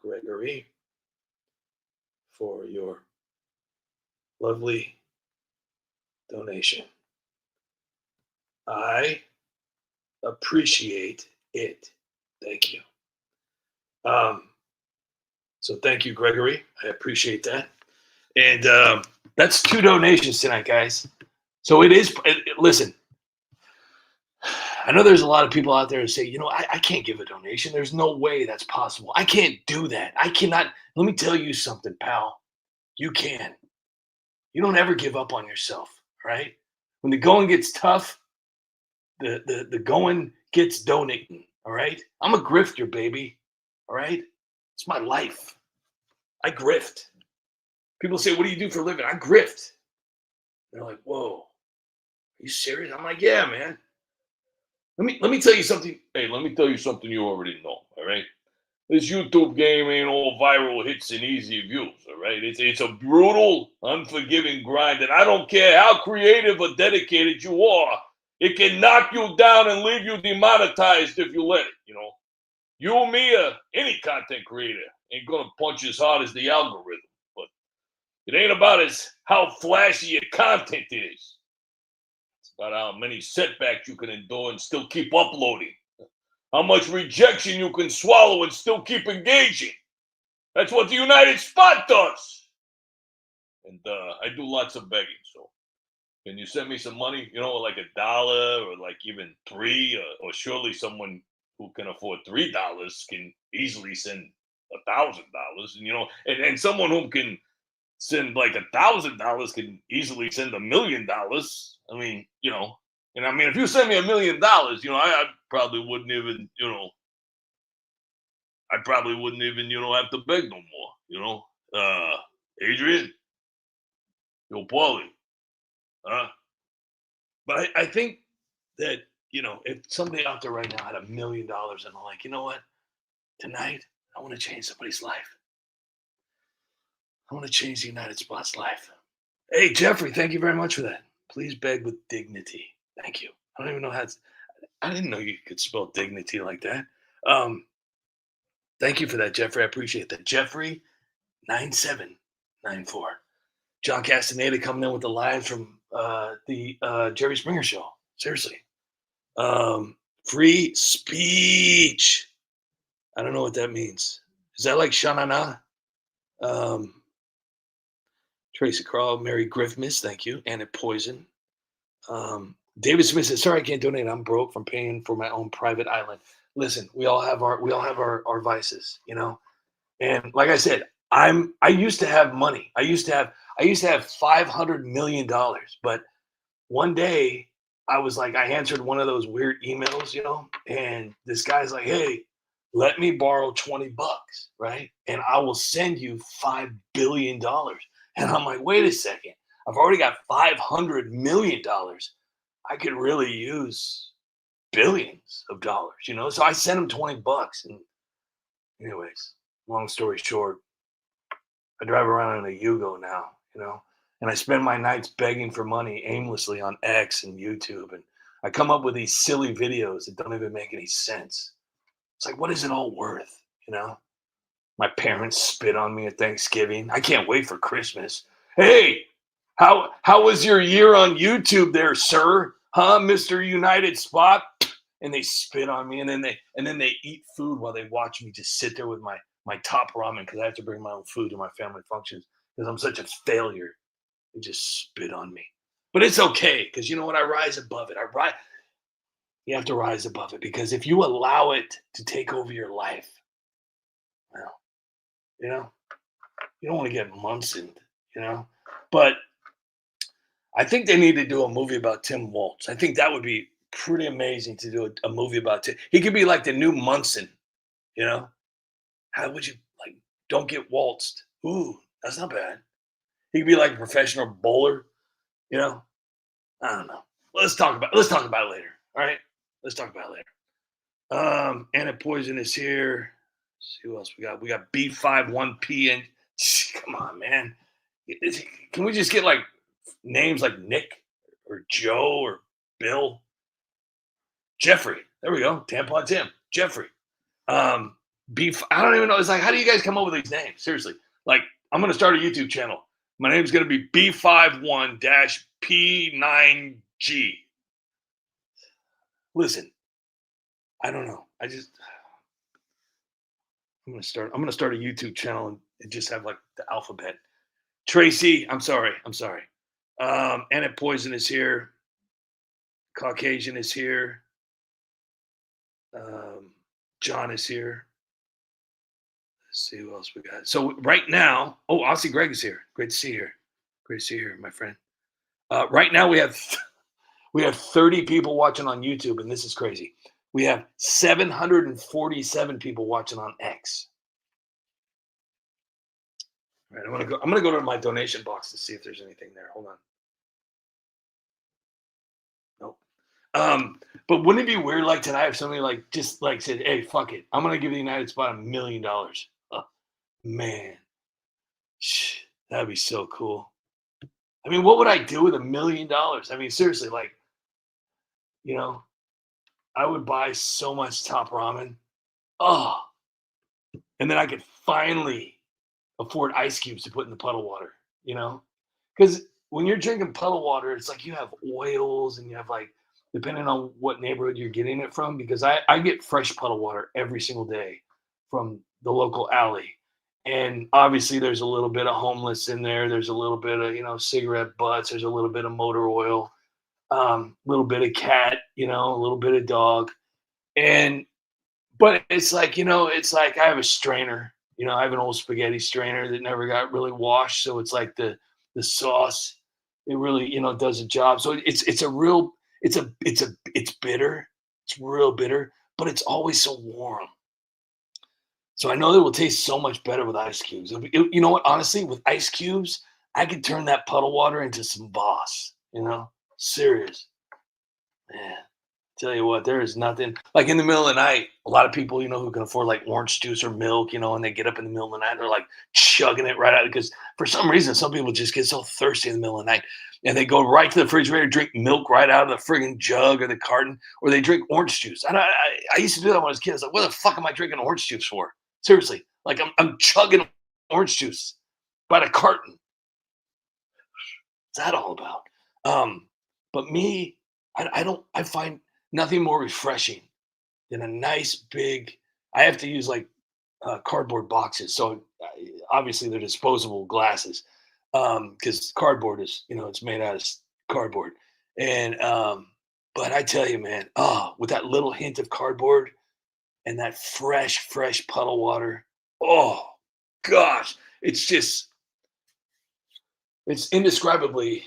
Gregory, for your lovely donation. I appreciate it. Thank you. So thank you, Gregory. I appreciate that. And that's 2 donations tonight, guys. So it is. Listen, I know there's a lot of people out there who say, I can't give a donation. There's no way that's possible. I can't do that. I cannot. Let me tell you something, pal. You can. You don't ever give up on yourself, right? When the going gets tough, the going gets donating, all right? I'm a grifter, baby, all right? It's my life. I grift. People say, what do you do for a living? I grift. They're like, whoa, are you serious? I'm like, yeah, man. Let me tell you something. Hey, let me tell you something you already know, all right? This YouTube game ain't all viral hits and easy views, all right? It's a brutal, unforgiving grind, and I don't care how creative or dedicated you are, it can knock you down and leave you demonetized if you let it, You, me, or any content creator ain't gonna punch as hard as the algorithm, but it ain't about how flashy your content is. It's about how many setbacks you can endure and still keep uploading. How much rejection you can swallow and still keep engaging. That's what the United Spot does. And I do lots of begging, so can you send me some money, like $1 or like even $3, or surely someone who can afford $3 can easily send $1,000, and someone who can send like $1,000 can easily send $1 million. I mean, and I mean, if you send me $1 million, I probably wouldn't even, have to beg no more, Adrian, yo, Paulie, huh? But I think that, if somebody out there right now had $1 million and they're like, you know what, tonight, I want to change somebody's life. I want to change the United Spots life. Hey, Jeffrey, thank you very much for that. Please beg with dignity. Thank you. I don't even know I didn't know you could spell dignity like that. Thank you for that, Jeffrey. I appreciate that. Jeffrey 9794. John Castaneda coming in with the live from the Jerry Springer show. Seriously. Free speech. I don't know what that means. Is that like Shanana? Tracy Crawl, Mary Griffiths, thank you. Anna Poison. David Smith says, "Sorry, I can't donate. I'm broke from paying for my own private island." Listen, we all have our vices, you know. And like I said, I used to have money. I used to have $500 million, but one day I was like, I answered one of those weird emails, you know, and this guy's like, "Hey, let me borrow $20, right? And I will send you $5 billion." And I'm like, wait a second, I've already got $500 million. I could really use billions of dollars, you know? So I sent him $20. And anyways, long story short, I drive around in a Yugo now, you know, and I spend my nights begging for money aimlessly on X and YouTube. And I come up with these silly videos that don't even make any sense. It's like, what is it all worth, you know? My parents spit on me at Thanksgiving. I can't wait for Christmas. "Hey, how was your year on YouTube there, sir? Huh, Mr. United Spot?" And they spit on me, and then they eat food while they watch me just sit there with my top ramen, because I have to bring my own food to my family functions because I'm such a failure. They just spit on me. But it's okay, because you know what? I rise above it. You have to rise above it, because if you allow it to take over your life, well, you know, you don't want to get Munsoned, you know. But I think they need to do a movie about Tim Waltz. I think that would be pretty amazing to do a movie about Tim. He could be like the new Munson, you know. How would you like? Don't get waltzed. Ooh, that's not bad. He could be like a professional bowler, you know. I don't know. Let's talk about it later. All right, let's talk about it later. Anna Poison is here. Let's see who else we got. We got B51P, and come on, man. Can we just get like names like Nick or Joe or Bill? Jeffrey. There we go. Tampon Tim. Jeffrey. Beef. I don't even know. It's like, how do you guys come up with these names? Seriously. Like, I'm going to start a YouTube channel. My name's going to be B51-P9G. Listen, I don't know. I'm going to start a YouTube channel and just have like the alphabet. Tracy, I'm sorry. Annette Poison is here. Caucasian is here. John is here. Let's see who else we got. So right now, Aussie Greg is here. Great to see you here. Great to see you here, my friend. Right now we have 30 people watching on YouTube, and this is crazy. We have 747 people watching on X. All right, I'm gonna go to my donation box to see if there's anything there. Hold on. Nope. But wouldn't it be weird, like tonight, if somebody like just like said, "Hey, fuck it, I'm gonna give the United Spot $1 million." Oh, man, that'd be so cool. I mean, what would I do with $1 million? I mean, seriously, like, you know, I would buy so much top ramen. Oh, and then I could finally afford ice cubes to put in the puddle water, you know? Because when you're drinking puddle water, it's like you have oils and you have like, depending on what neighborhood you're getting it from, because I get fresh puddle water every single day from the local alley. And obviously there's a little bit of homeless in there. There's a little bit of, you know, cigarette butts. There's a little bit of motor oil, a little bit of cat, you know, a little bit of dog. But it's like, you know, it's like I have a strainer, you know, I have an old spaghetti strainer that never got really washed. So it's like the sauce, it really, you know, does a job. So it's bitter. It's real bitter, but it's always so warm. So I know that it will taste so much better with ice cubes. You know what? Honestly, with ice cubes, I could turn that puddle water into some Boss, you know? Serious. Man, tell you what, there is nothing. Like in the middle of the night, a lot of people, you know, who can afford like orange juice or milk, you know, and they get up in the middle of the night, they're like chugging it right out. Because for some reason, some people just get so thirsty in the middle of the night. And they go right to the refrigerator, drink milk right out of the friggin' jug or the carton, or they drink orange juice. And I used to do that when I was a kid. I was like, what the fuck am I drinking orange juice for? Seriously, like I'm chugging orange juice by the carton. What's that all about? But me, I find nothing more refreshing than a nice big. I have to use like cardboard boxes, so obviously they're disposable glasses because cardboard is, it's made out of cardboard. And but I tell you, man, with that little hint of cardboard and that fresh puddle water, oh gosh, it's indescribably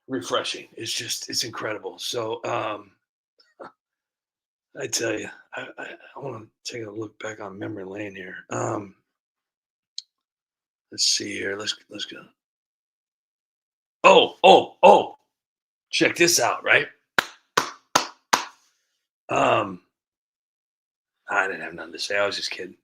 refreshing. It's incredible. So I tell you, I want to take a look back on memory lane here. Let's see here. Let's go. Oh! Check this out, right? I didn't have nothing to say. I was just kidding.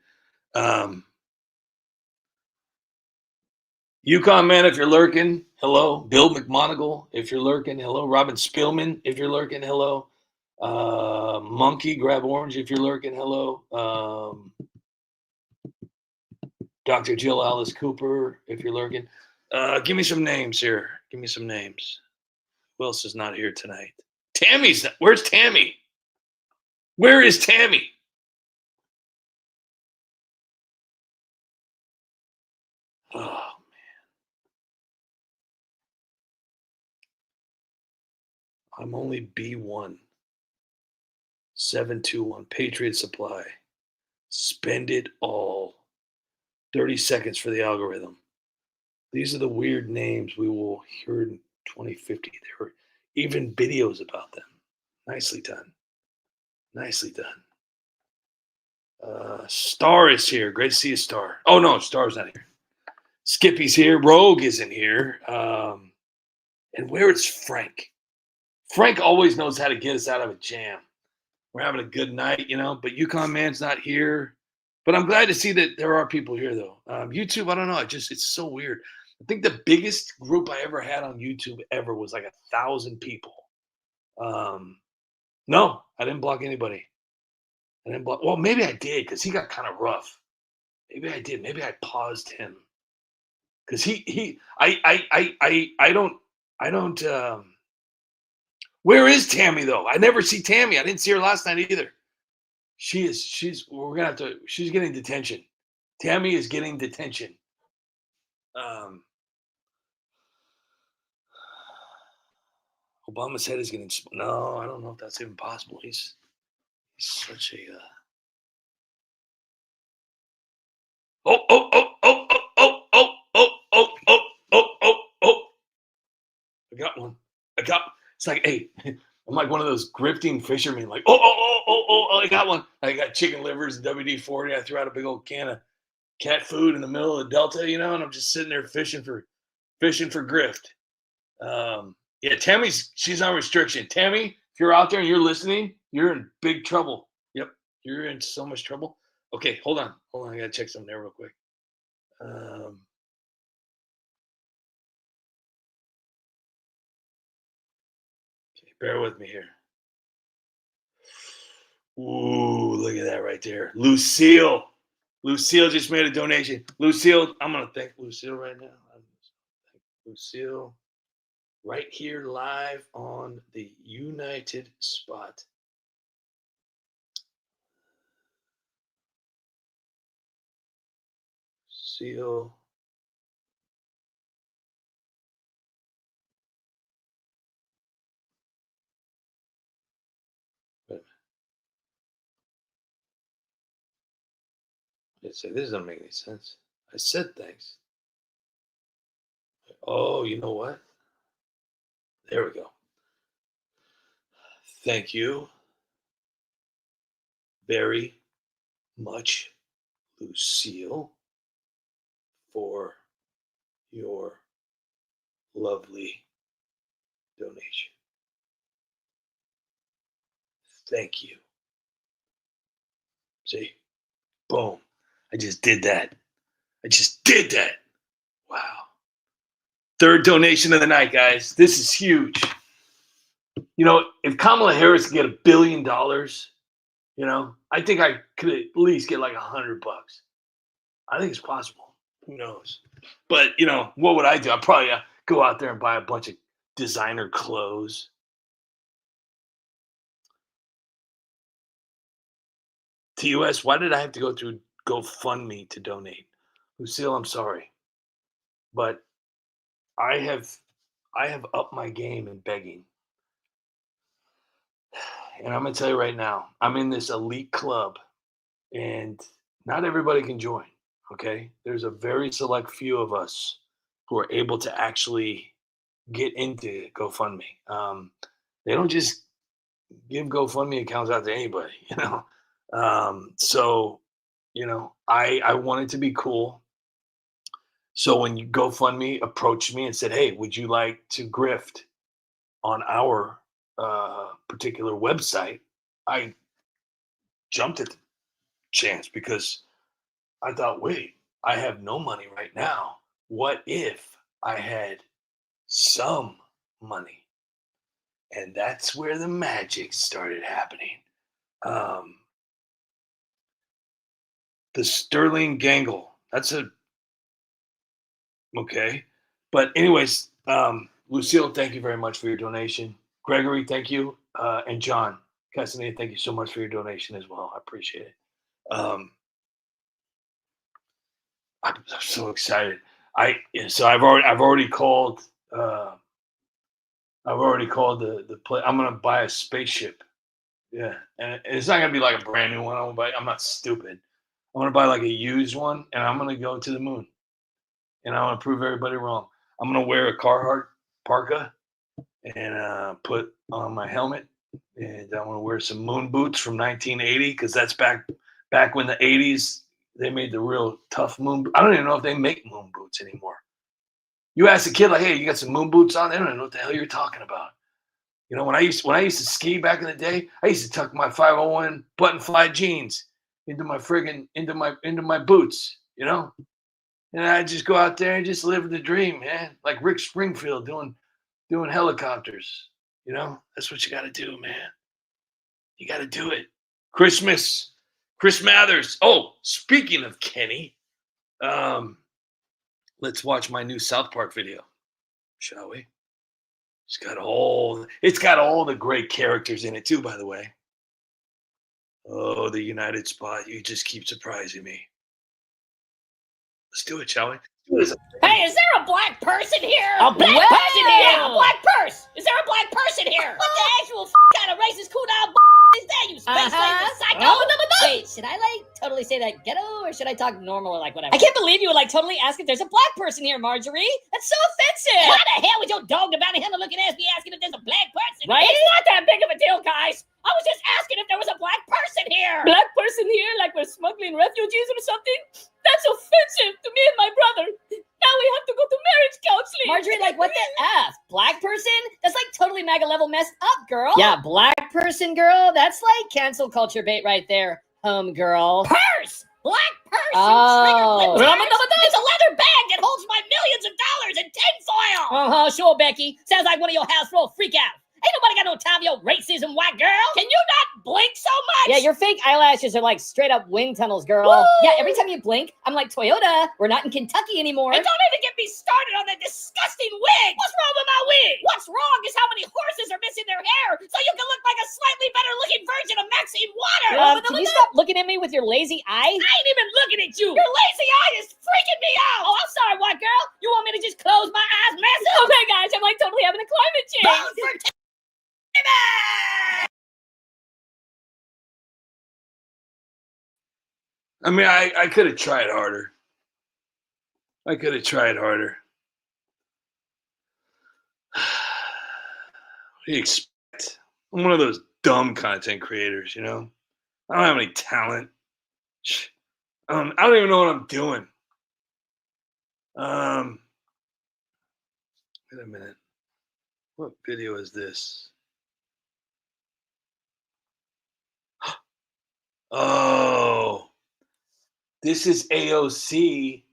Yukon Man, if you're lurking, hello. Bill McMonagle, if you're lurking, hello. Robin Spillman, if you're lurking, hello. Monkey Grab Orange, if you're lurking, hello. Dr. Jill Alice Cooper, if you're lurking. Give me some names here. Give me some names. Who else is not here tonight? Where's Tammy? Where is Tammy? Oh, man. I'm only B1. 721 Patriot Supply. Spend it all. 30 seconds for the algorithm. These are the weird names we will hear in 2050. There are even videos about them. Nicely done. Nicely done. Star is here. Great to see you, Star. Oh, no, Star's not here. Skippy's here. Rogue isn't here. And where is Frank? Frank always knows how to get us out of a jam. We're having a good night, but Yukon Man's not here. But I'm glad to see that there are people here, though. YouTube, I don't know. It's so weird. I think the biggest group I ever had on YouTube ever was like 1,000 people. No, I didn't block anybody. Well, maybe I did because he got kind of rough. Maybe I did. Maybe I paused him because I don't. Where is Tammy though? I never see Tammy. I didn't see her last night either. She's getting detention. Tammy is getting detention. Obama's head is getting. No, I don't know if that's even possible. He's such a. Oh! I got one. It's like, hey, I'm like one of those grifting fishermen. Like, I got one. I got chicken livers and WD-40. I threw out a big old can of cat food in the middle of the Delta, and I'm just sitting there fishing for grift. Yeah, she's on restriction. Tammy, if you're out there and you're listening, you're in big trouble. Yep, you're in so much trouble. Okay, hold on. I gotta check something there real quick. Okay, bear with me here. Ooh, look at that right there. Lucille just made a donation. Lucille, I'm gonna thank Lucille right now. Lucille, right here live on the United Spot. Lucille. I say this doesn't make any sense. I said thanks. Oh, you know what? There we go. Thank you very much, Lucille, for your lovely donation. Thank you. See? Boom. I just did that. Wow. Third donation of the night, guys. This is huge. If Kamala Harris could get $1 billion, I think I could at least get like $100. I think it's possible. Who knows? But, what would I do? I'd probably go out there and buy a bunch of designer clothes. TUS, why did I have to go through GoFundMe to donate? Lucille, I'm sorry. But I have upped my game in begging. And I'm going to tell you right now, I'm in this elite club and not everybody can join, okay? There's a very select few of us who are able to actually get into GoFundMe. They don't just give GoFundMe accounts out to anybody, you know? So, you know, I wanted to be cool. So when you GoFundMe approached me and said, hey, would you like to grift on our particular website, I jumped at the chance because I thought, wait, I have no money right now. What if I had some money? And that's where the magic started happening. The Sterling Gangle. That's a okay. But anyways, Lucille, thank you very much for your donation. Gregory, thank you. And John Castaneda, thank you so much for your donation as well. I appreciate it. I'm so excited. So I've already called the play. I'm gonna buy a spaceship. Yeah, and it's not gonna be like a brand new one. I'm not stupid. I'm gonna buy like a used one, and I'm gonna go to the moon. And I want to prove everybody wrong. I'm gonna wear a Carhartt parka and put on my helmet, and I want to wear some moon boots from 1980 because that's back when the 80s they made the real tough moon. I don't even know if they make moon boots anymore. You ask a kid like, "Hey, you got some moon boots on?" They don't even know what the hell you're talking about. You know, when I used to ski back in the day, I used to tuck my 501 button fly jeans into my boots. You know. And I just go out there and just live the dream, man. Like Rick Springfield doing helicopters. You know, that's what you got to do, man. You got to do it. Chris Mathers. Oh, speaking of Kenny, let's watch my new South Park video, shall we? It's got all the great characters in it too, by the way. Oh, the United Spot. You just keep surprising me. Let's do it, shall we? Hey, is there a black person here? A black person here? Yeah, a black purse. Is there a black person here? What the actual kind of racist cool down is that, you space racist psycho? Wait, should I totally say that ghetto, or should I talk normal or whatever? I can't believe you would totally ask if there's a black person here, Marjorie. That's so offensive. Why the hell would your dog the bounty hunter looking ass be asking if there's a black person? Right? It's not that big of a deal, guys. I was just asking if there was a black person here. Black person here, like we're smuggling refugees or something? That's offensive to me and my brother. Now we have to go to marriage counseling. Marjorie, what the F? Black person? That's totally MAGA level messed up, girl. Yeah, black person, girl. That's cancel culture bait right there, home girl. Purse! Black purse! Oh. It's a leather bag that holds my millions of dollars in tinfoil! Uh-huh, sure, Becky. Sounds like one of your house roll freak out. Ain't nobody got no time for your racism, white girl. Can you not blink so much? Yeah, your fake eyelashes are straight up wind tunnels, girl. Woo! Yeah, every time you blink, I'm like, Toyota, we're not in Kentucky anymore. And don't even get me started on that disgusting wig. What's wrong with my wig? What's wrong is how many horses are missing their hair so you can look like a slightly better looking version of Maxine Waters. Can you stop looking at me with your lazy eye? I ain't even looking at you. Your lazy eye is freaking me out. Oh, I'm sorry, white girl. You want me to just close my eyes massive? Okay, guys, I'm totally having a climate change. Vote for I mean, I could have tried harder. What do you expect? I'm one of those dumb content creators, you know? I don't have any talent. I don't even know what I'm doing. Wait a minute. What video is this? Oh, this is AOC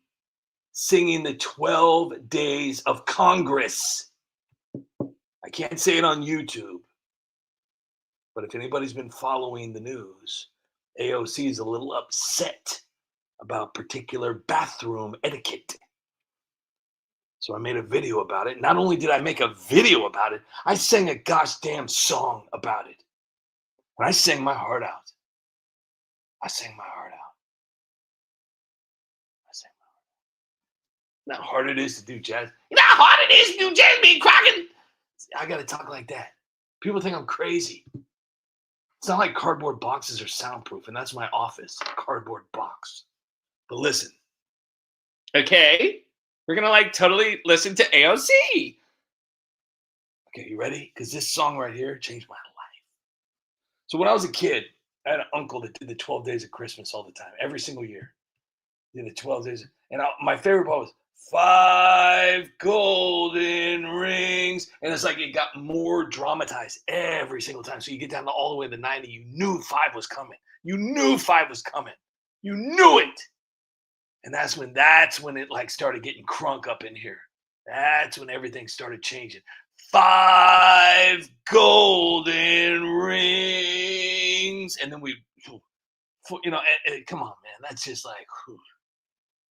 singing the 12 Days of Congress. I can't say it on YouTube, but if anybody's been following the news, AOC is a little upset about particular bathroom etiquette. So I made a video about it. Not only did I make a video about it, I sang a gosh damn song about it. And I sang my heart out. I sang my heart out. I sang my heart out. You know how hard it is to do jazz? You know how hard it is to do jazz, being Crockett? I got to talk like that. People think I'm crazy. It's not like cardboard boxes are soundproof, and that's my office, a cardboard box. But listen. Okay. We're going to like totally listen to AOC. Okay, you ready? Because this song right here changed my life. So when I was a kid, I had an uncle that did the 12 Days of Christmas all the time, every single year. Did the 12 days. And my favorite part was 5 golden rings. And it's like it got more dramatized every single time. So you get down to all the way to 90, you knew 5 was coming. You knew 5 was coming. You knew it. And that's when it like started getting crunk up in here. That's when everything started changing. 5 golden rings. And then come on, man. That's just like,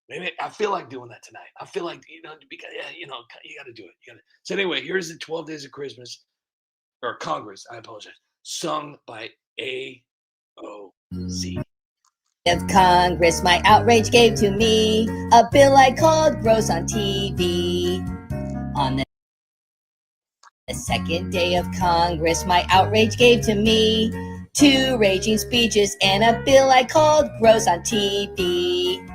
maybe I feel like doing that tonight. I feel like, because, you got to do it. So anyway, here's the 12 Days of Christmas, or Congress, I apologize, sung by AOC. Of Congress, my outrage gave to me a bill I called gross on TV. On the second day of Congress, my outrage gave to me 2 raging speeches and a bill I called gross on TV.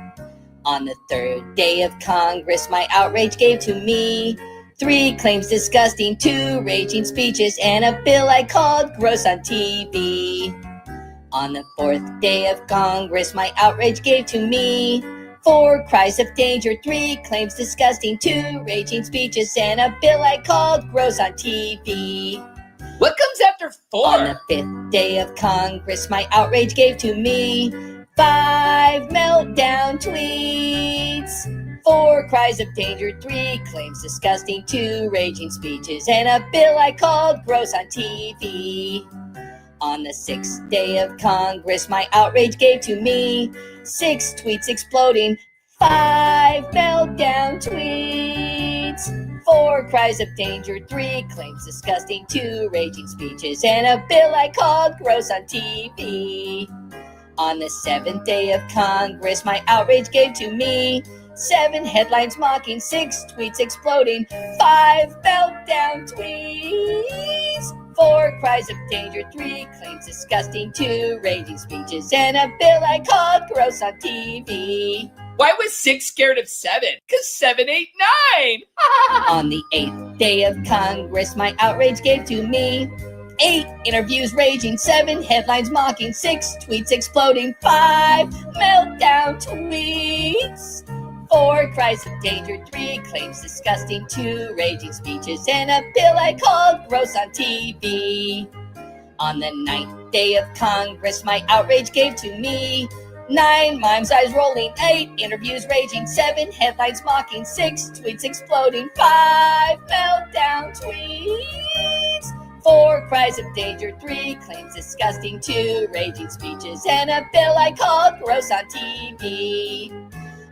On the third day of Congress, my outrage gave to me 3 claims disgusting, 2 raging speeches and a bill I called gross on TV. On the fourth day of Congress, my outrage gave to me 4 cries of danger, 3 claims disgusting, 2 raging speeches, and a bill I called gross on TV. What comes after 4? On the 5th day of Congress, my outrage gave to me 5 meltdown tweets, 4 cries of danger, 3 claims disgusting, 2 raging speeches, and a bill I called gross on TV. On the 6th day of Congress, my outrage gave to me 6 tweets exploding, 5 meltdown tweets, 4 cries of danger, 3 claims disgusting, 2 raging speeches, and a bill I called gross on TV. On the 7th day of Congress, my outrage gave to me 7 headlines mocking, 6 tweets exploding, 5 meltdown tweets, 4 cries of danger, 3 claims disgusting, 2 raging speeches, and a bill I called gross on TV. Why was 6 scared of 7? Because 7, 8, 9! On the 8th day of Congress, my outrage gave to me 8 interviews raging, 7 headlines mocking, 6 tweets exploding, 5 meltdown tweets, 4 cries of danger, 3 claims disgusting, 2 raging speeches, and a bill I called gross on TV. On the 9th day of Congress, my outrage gave to me 9 mimes, eyes rolling, 8 interviews raging, 7 headlines mocking, 6 tweets exploding, 5 meltdown tweets, 4 cries of danger, 3 claims disgusting, 2 raging speeches, and a bill I called gross on TV.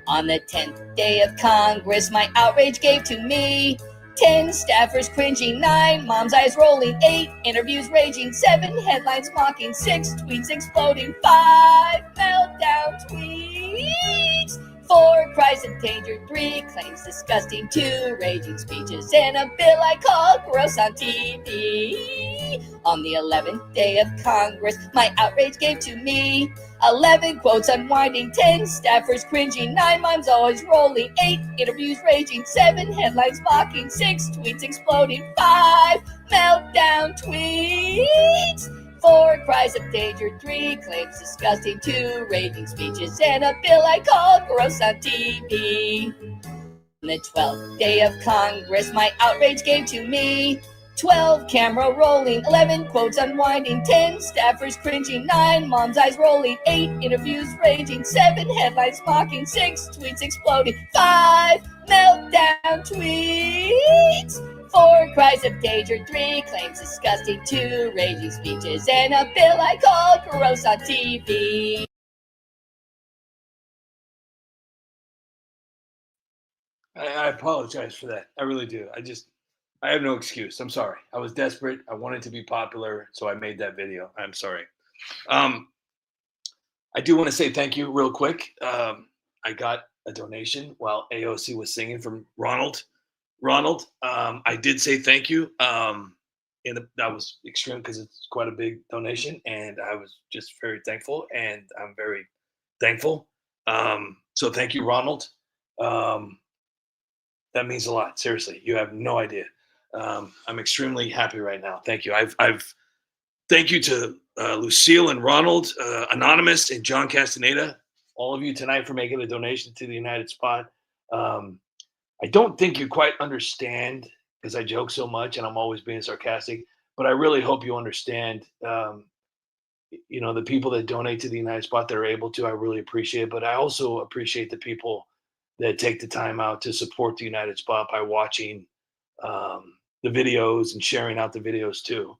On the 10th day of Congress, my outrage gave to me 10 staffers cringing, 9 moms' eyes rolling, 8 interviews raging, 7 headlines mocking, 6 tweets exploding, 5 meltdown tweets, 4 cries of danger, 3 claims disgusting, 2 raging speeches, and a bill I called gross on TV. On the 11th day of Congress, my outrage gave to me 11 quotes unwinding, 10 staffers cringing, 9 mimes always rolling, 8 interviews raging, 7 headlines mocking, 6 tweets exploding, 5 meltdown tweets, 4 cries of danger, 3 claims disgusting, 2 raging speeches, and a bill I called gross on TV. On the 12th day of Congress, my outrage gave to me 12 camera rolling, 11 quotes unwinding, 10 staffers cringing, 9 moms' eyes rolling, 8 interviews raging, 7 headlines mocking, 6 tweets exploding, 5 meltdown tweets, 4 cries of danger, 3 claims disgusting, 2 raging speeches, and a bill I called gross on TV. I apologize for that. I really do. I have no excuse. I'm sorry. I was desperate. I wanted to be popular, so I made that video. I'm sorry. I do want to say thank you real quick. I got a donation while AOC was singing from Ronald. I did say thank you. And that was extreme because it's quite a big donation, and I was just very thankful, and I'm very thankful. So thank you, Ronald. That means a lot. Seriously, you have no idea. I'm extremely happy right now. Thank you. Thank you to Lucille and Ronald, Anonymous, and John Castaneda, all of you tonight for making a donation to the United Spot. I don't think you quite understand because I joke so much and I'm always being sarcastic, but I really hope you understand. The people that donate to the United Spot that are able to, I really appreciate it. But I also appreciate the people that take the time out to support the United Spot by watching the videos and sharing out the videos too.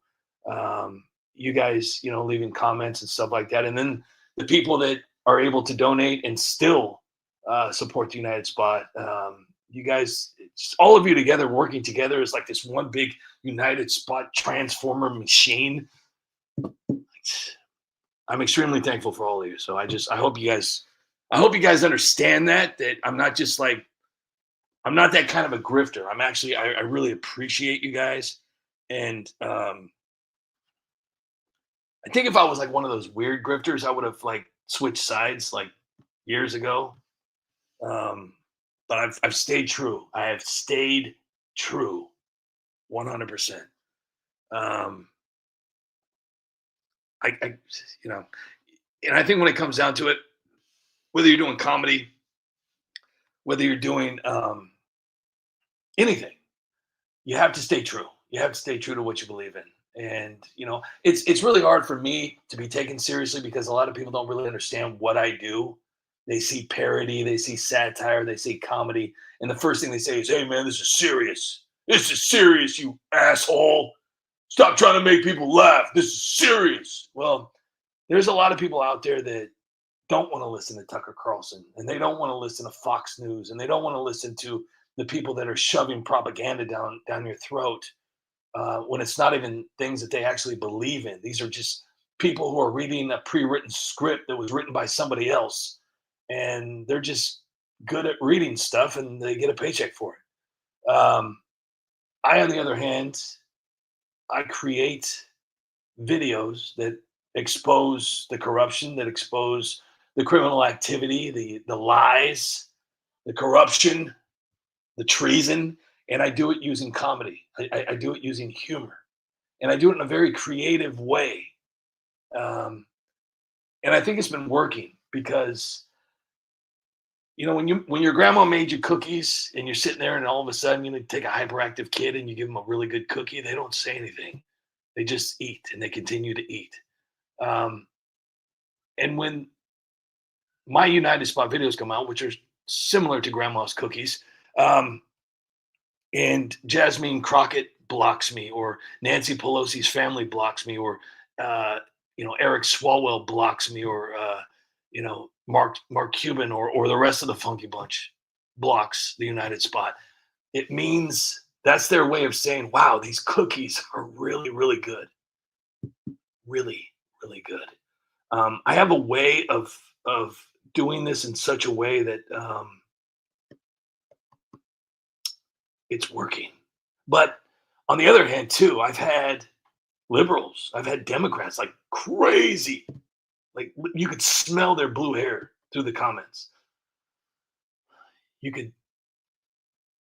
You guys, leaving comments and stuff like that. And then the people that are able to donate and still support the United Spot. You guys, all of you together, working together is like this one big United Spot transformer machine. I'm extremely thankful for all of you. So I hope you guys understand that I'm not just like, I'm not that kind of a grifter. I'm actually, I really appreciate you guys. And I think if I was like one of those weird grifters, I would have like switched sides like years ago. But I've stayed true. I have stayed true 100%. And I think when it comes down to it, whether you're doing comedy, whether you're doing anything, you have to stay true. You have to stay true to what you believe in. And, it's really hard for me to be taken seriously because a lot of people don't really understand what I do. They see parody, they see satire, they see comedy. And the first thing they say is, hey, man, this is serious. This is serious, you asshole. Stop trying to make people laugh. This is serious. Well, there's a lot of people out there that don't want to listen to Tucker Carlson, and they don't want to listen to Fox News, and they don't want to listen to the people that are shoving propaganda down your throat when it's not even things that they actually believe in. These are just people who are reading a pre-written script that was written by somebody else, and they're just good at reading stuff, and they get a paycheck for it. I, on the other hand, I create videos that expose the corruption, that expose the criminal activity, the lies, the corruption, the treason, and I do it using comedy. I do it using humor, and I do it in a very creative way. And I think it's been working because, when your grandma made you cookies and you're sitting there and all of a sudden you take a hyperactive kid and you give them a really good cookie, they don't say anything. They just eat and they continue to eat. And when my United Spot videos come out, which are similar to grandma's cookies, and Jasmine Crockett blocks me, or Nancy Pelosi's family blocks me, or Eric Swalwell blocks me, or Mark Cuban or the rest of the Funky Bunch blocks the United Spot. It means that's their way of saying, wow, these cookies are really, really good. Really, really good. I have a way of doing this in such a way that it's working. But on the other hand, too, I've had liberals, I've had Democrats like crazy. Like you could smell their blue hair through the comments. You could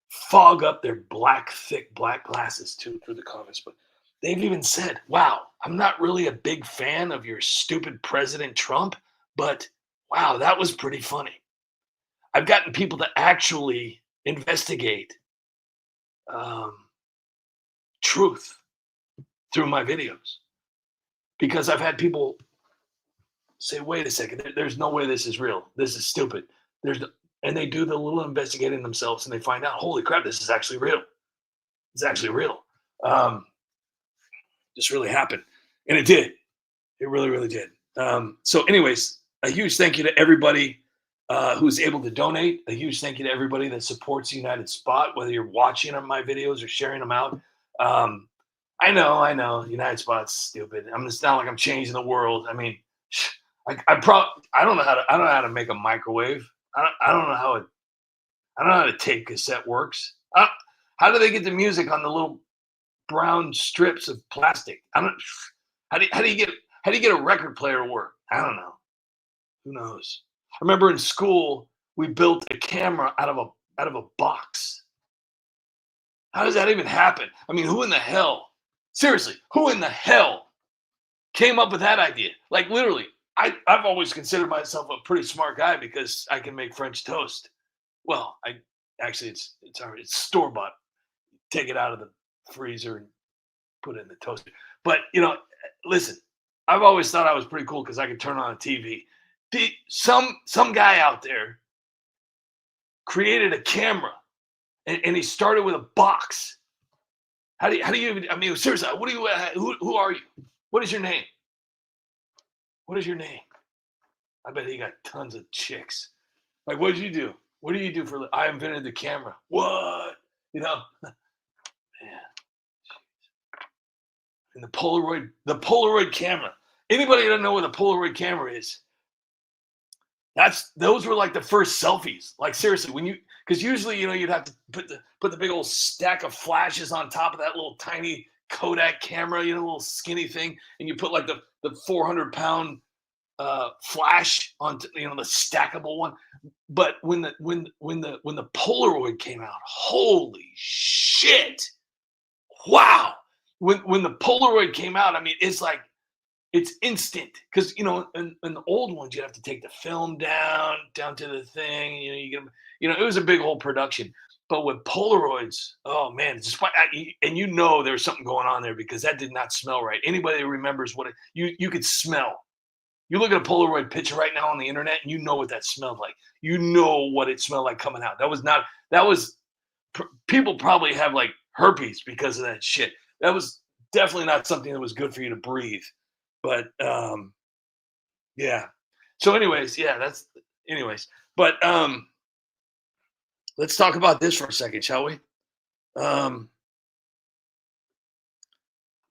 fog up their thick black glasses too through the comments. But they've even said, wow, I'm not really a big fan of your stupid President Trump, but wow, that was pretty funny. I've gotten people to actually investigate truth through my videos because I've had people say, wait a second, there's no way this is real. This is stupid. And they do the little investigating themselves and they find out, holy crap, this is actually real. It's actually real. This really happened. And it did. It really, really did. So anyways, a huge thank you to everybody who's able to donate. A huge thank you to everybody that supports United Spot, whether you're watching on my videos or sharing them out. I know, United Spot's stupid. It's not like I'm changing the world. I mean, I don't know how to make a microwave. I don't know how to tape cassette works. How do they get the music on the little brown strips of plastic? How do you get a record player to work? I don't know. Who knows? I remember in school we built a camera out of a box. How does that even happen? I mean, who in the hell? Seriously, who in the hell came up with that idea? Like literally, I've always considered myself a pretty smart guy because I can make French toast. Well, it's store bought. Take it out of the freezer and put it in the toaster. But listen, I've always thought I was pretty cool because I could turn on a TV. Some guy out there created a camera, and he started with a box. How do you even? I mean, seriously, who are you? What is your name? What is your name? I bet he got tons of chicks. Like, what did you do? What do you do for? I invented the camera. What? Man. And the Polaroid camera. Anybody that doesn't know what a Polaroid camera is? Those were like the first selfies. Like seriously, because usually you'd have to put the big old stack of flashes on top of that little tiny Kodak camera, little skinny thing, and you put like the 400-pound flash on the stackable one. But when the Polaroid came out, holy shit! Wow! When the Polaroid came out, I mean, it's instant because in the old ones you have to take the film down to the thing. It was a big whole production. But with Polaroids, oh man, it's just and there's something going on there because that did not smell right. Anybody that remembers what you could smell. You look at a Polaroid picture right now on the internet, and you know what that smelled like. You know what it smelled like coming out. People probably have like herpes because of that shit. That was definitely not something that was good for you to breathe. But yeah. So anyways, But let's talk about this for a second, shall we?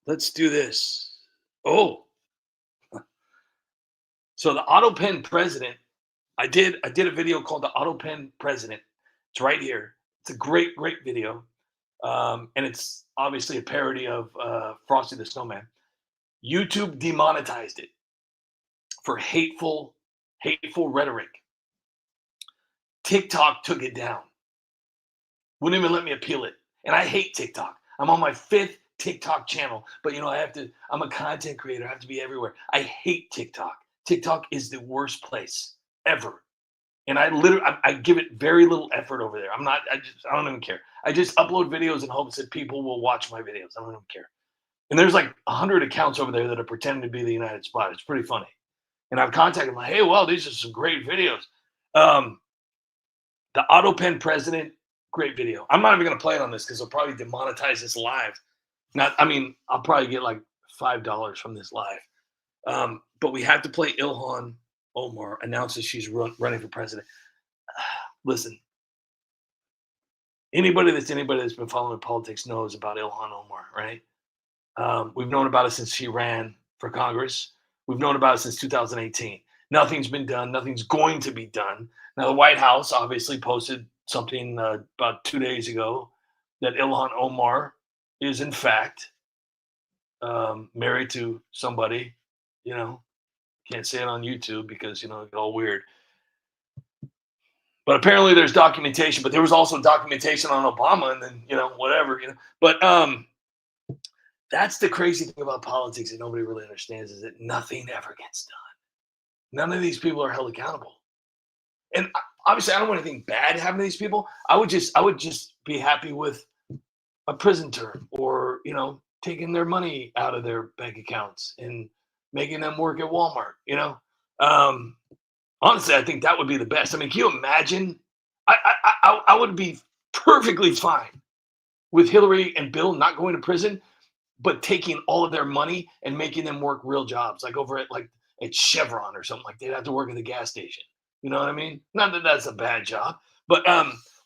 Let's do this. Oh. So the AutoPen President, I did a video called the AutoPen President. It's right here. It's a great video. And it's obviously a parody of Frosty the Snowman. YouTube demonetized it for hateful rhetoric. TikTok took it down. Wouldn't even let me appeal it. And I hate TikTok. I'm on my 5th TikTok channel, but I'm a content creator. I have to be everywhere. I hate TikTok. TikTok is the worst place ever. And I give it very little effort over there. I don't even care. I just upload videos in hopes that people will watch my videos. I don't even care. And there's like 100 accounts over there that are pretending to be the United Spot. It's pretty funny. And I've contacted them like, hey, well, these are some great videos. The AutoPen President, great video. I'm not even going to play it on this because they'll probably demonetize this live. I'll probably get like $5 from this live. But we have to play Ilhan Omar announces she's running for president. Listen, anybody that's been following politics knows about Ilhan Omar, right? We've known about it since she ran for Congress. We've known about it since 2018. Nothing's been done. Nothing's going to be done. Now, the White House obviously posted something about 2 days ago that Ilhan Omar is, in fact, married to somebody, can't say it on YouTube because, it's all weird. But apparently there's documentation, but there was also documentation on Obama and then, whatever, But that's the crazy thing about politics that nobody really understands is that nothing ever gets done. None of these people are held accountable. And obviously I don't want anything bad happen to these people. I would just be happy with a prison term or, taking their money out of their bank accounts and making them work at Walmart, honestly, I think that would be the best. I mean, can you imagine? I would be perfectly fine with Hillary and Bill not going to prison, but taking all of their money and making them work real jobs, like over at Chevron or something. Like they'd have to work at the gas station. You know what I mean? Not that that's a bad job, but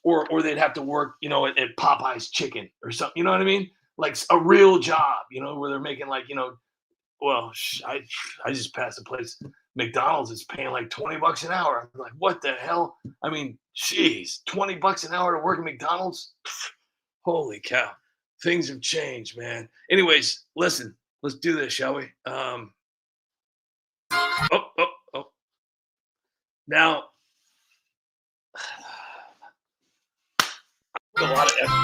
or they'd have to work, at Popeye's Chicken or something. You know what I mean? Like a real job, where they're making well, I just passed a place McDonald's is paying like $20 an hour. I'm like, what the hell? I mean, geez, $20 an hour to work at McDonald's? Pfft, holy cow. Things have changed, man. Anyways, listen, let's do this, shall we? Now, a lot of effort.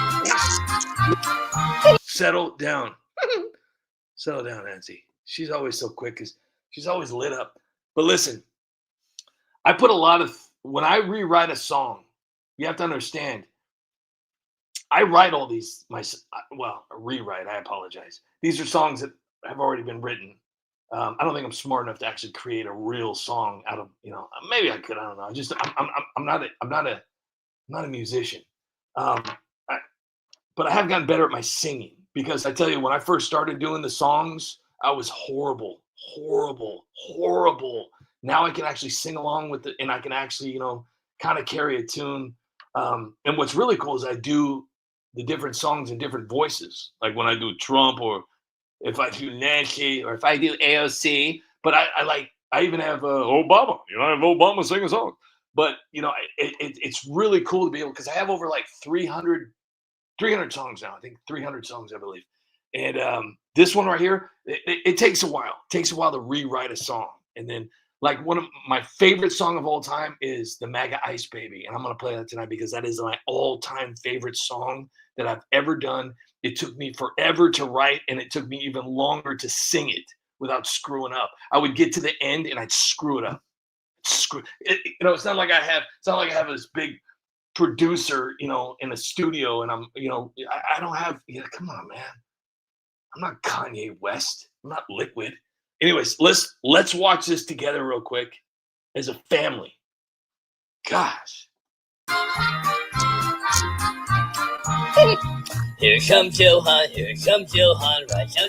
Settle down. Settle down, Nancy. She's always so quick because she's always lit up. But listen, I put a lot of, when I rewrite a song, you have to understand, I write all these, rewrite, I apologize. These are songs that have already been written. I don't think I'm smart enough to actually create a real song out of, maybe I could, I don't know. I'm not a musician. But I have gotten better at my singing, because I tell you, when I first started doing the songs, I was horrible. Now I can actually sing along with it, and I can actually, kind of carry a tune. And what's really cool is I do the different songs in different voices. Like when I do Trump, or if I do Nancy, or if I do AOC. But I even have Obama. I have Obama sing a song. But it's really cool to be able, because I have over like 300 songs now. I think 300 songs, I believe. And this one right here, it takes a while. It takes a while to rewrite a song. And then, like, one of my favorite song of all time is the MAGA Ice Baby. And I'm going to play that tonight because that is my all-time favorite song that I've ever done. It took me forever to write, and it took me even longer to sing it without screwing up. I would get to the end and I'd screw it up. It's not like I have this big producer, in a studio, and I'm, I don't have, come on, man. I'm not Kanye West. I'm not Liquid. Anyways, let's watch this together real quick as a family. Gosh. Here comes Johan, right down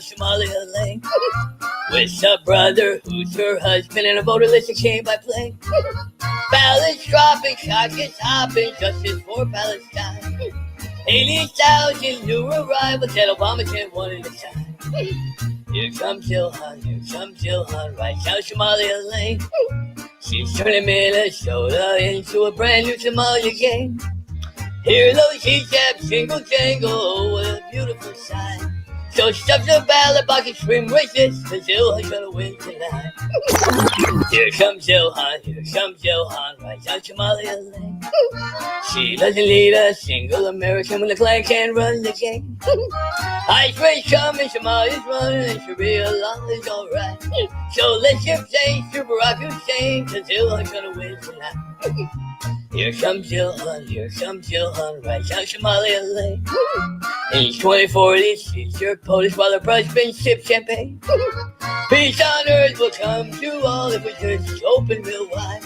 Somalia Lane. With a brother who's her husband, and a voter list that came by plane. Ballots dropping, shotguns hopping, justice for Palestine. 80,000 new arrivals that Obama sent one at a time. Here comes Johan, right down Somalia Lane. She's turning Minnesota into a brand new Somalia game. Hear those hijabs jingle jangle, what a beautiful sight. So stuff the ballot box and scream racist, cause Johan's gonna win tonight. Here comes Johan, right down Somalia Lane. She doesn't need a single American when the Klan can't run the game. Ice race coming, Somalia's running, and Sharia law is alright. So let's give thanks to Barack Hussein, cause Johan's gonna win tonight. Here comes Johan, right down Somalia Lane. In 2040, she's your Polish while her husband sips champagne. Peace on earth will come to all if we just open real wide.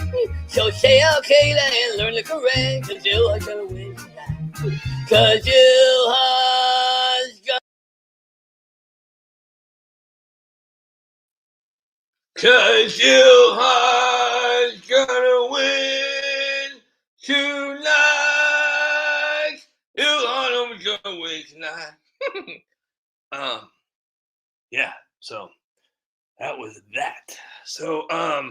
So say Al-Qaeda and learn the Quran, cause Johan's gonna win tonight. Cause Johan's gonna... Cause Johan's gonna win tonight. Johan's gonna win tonight. Yeah, so that was that. So I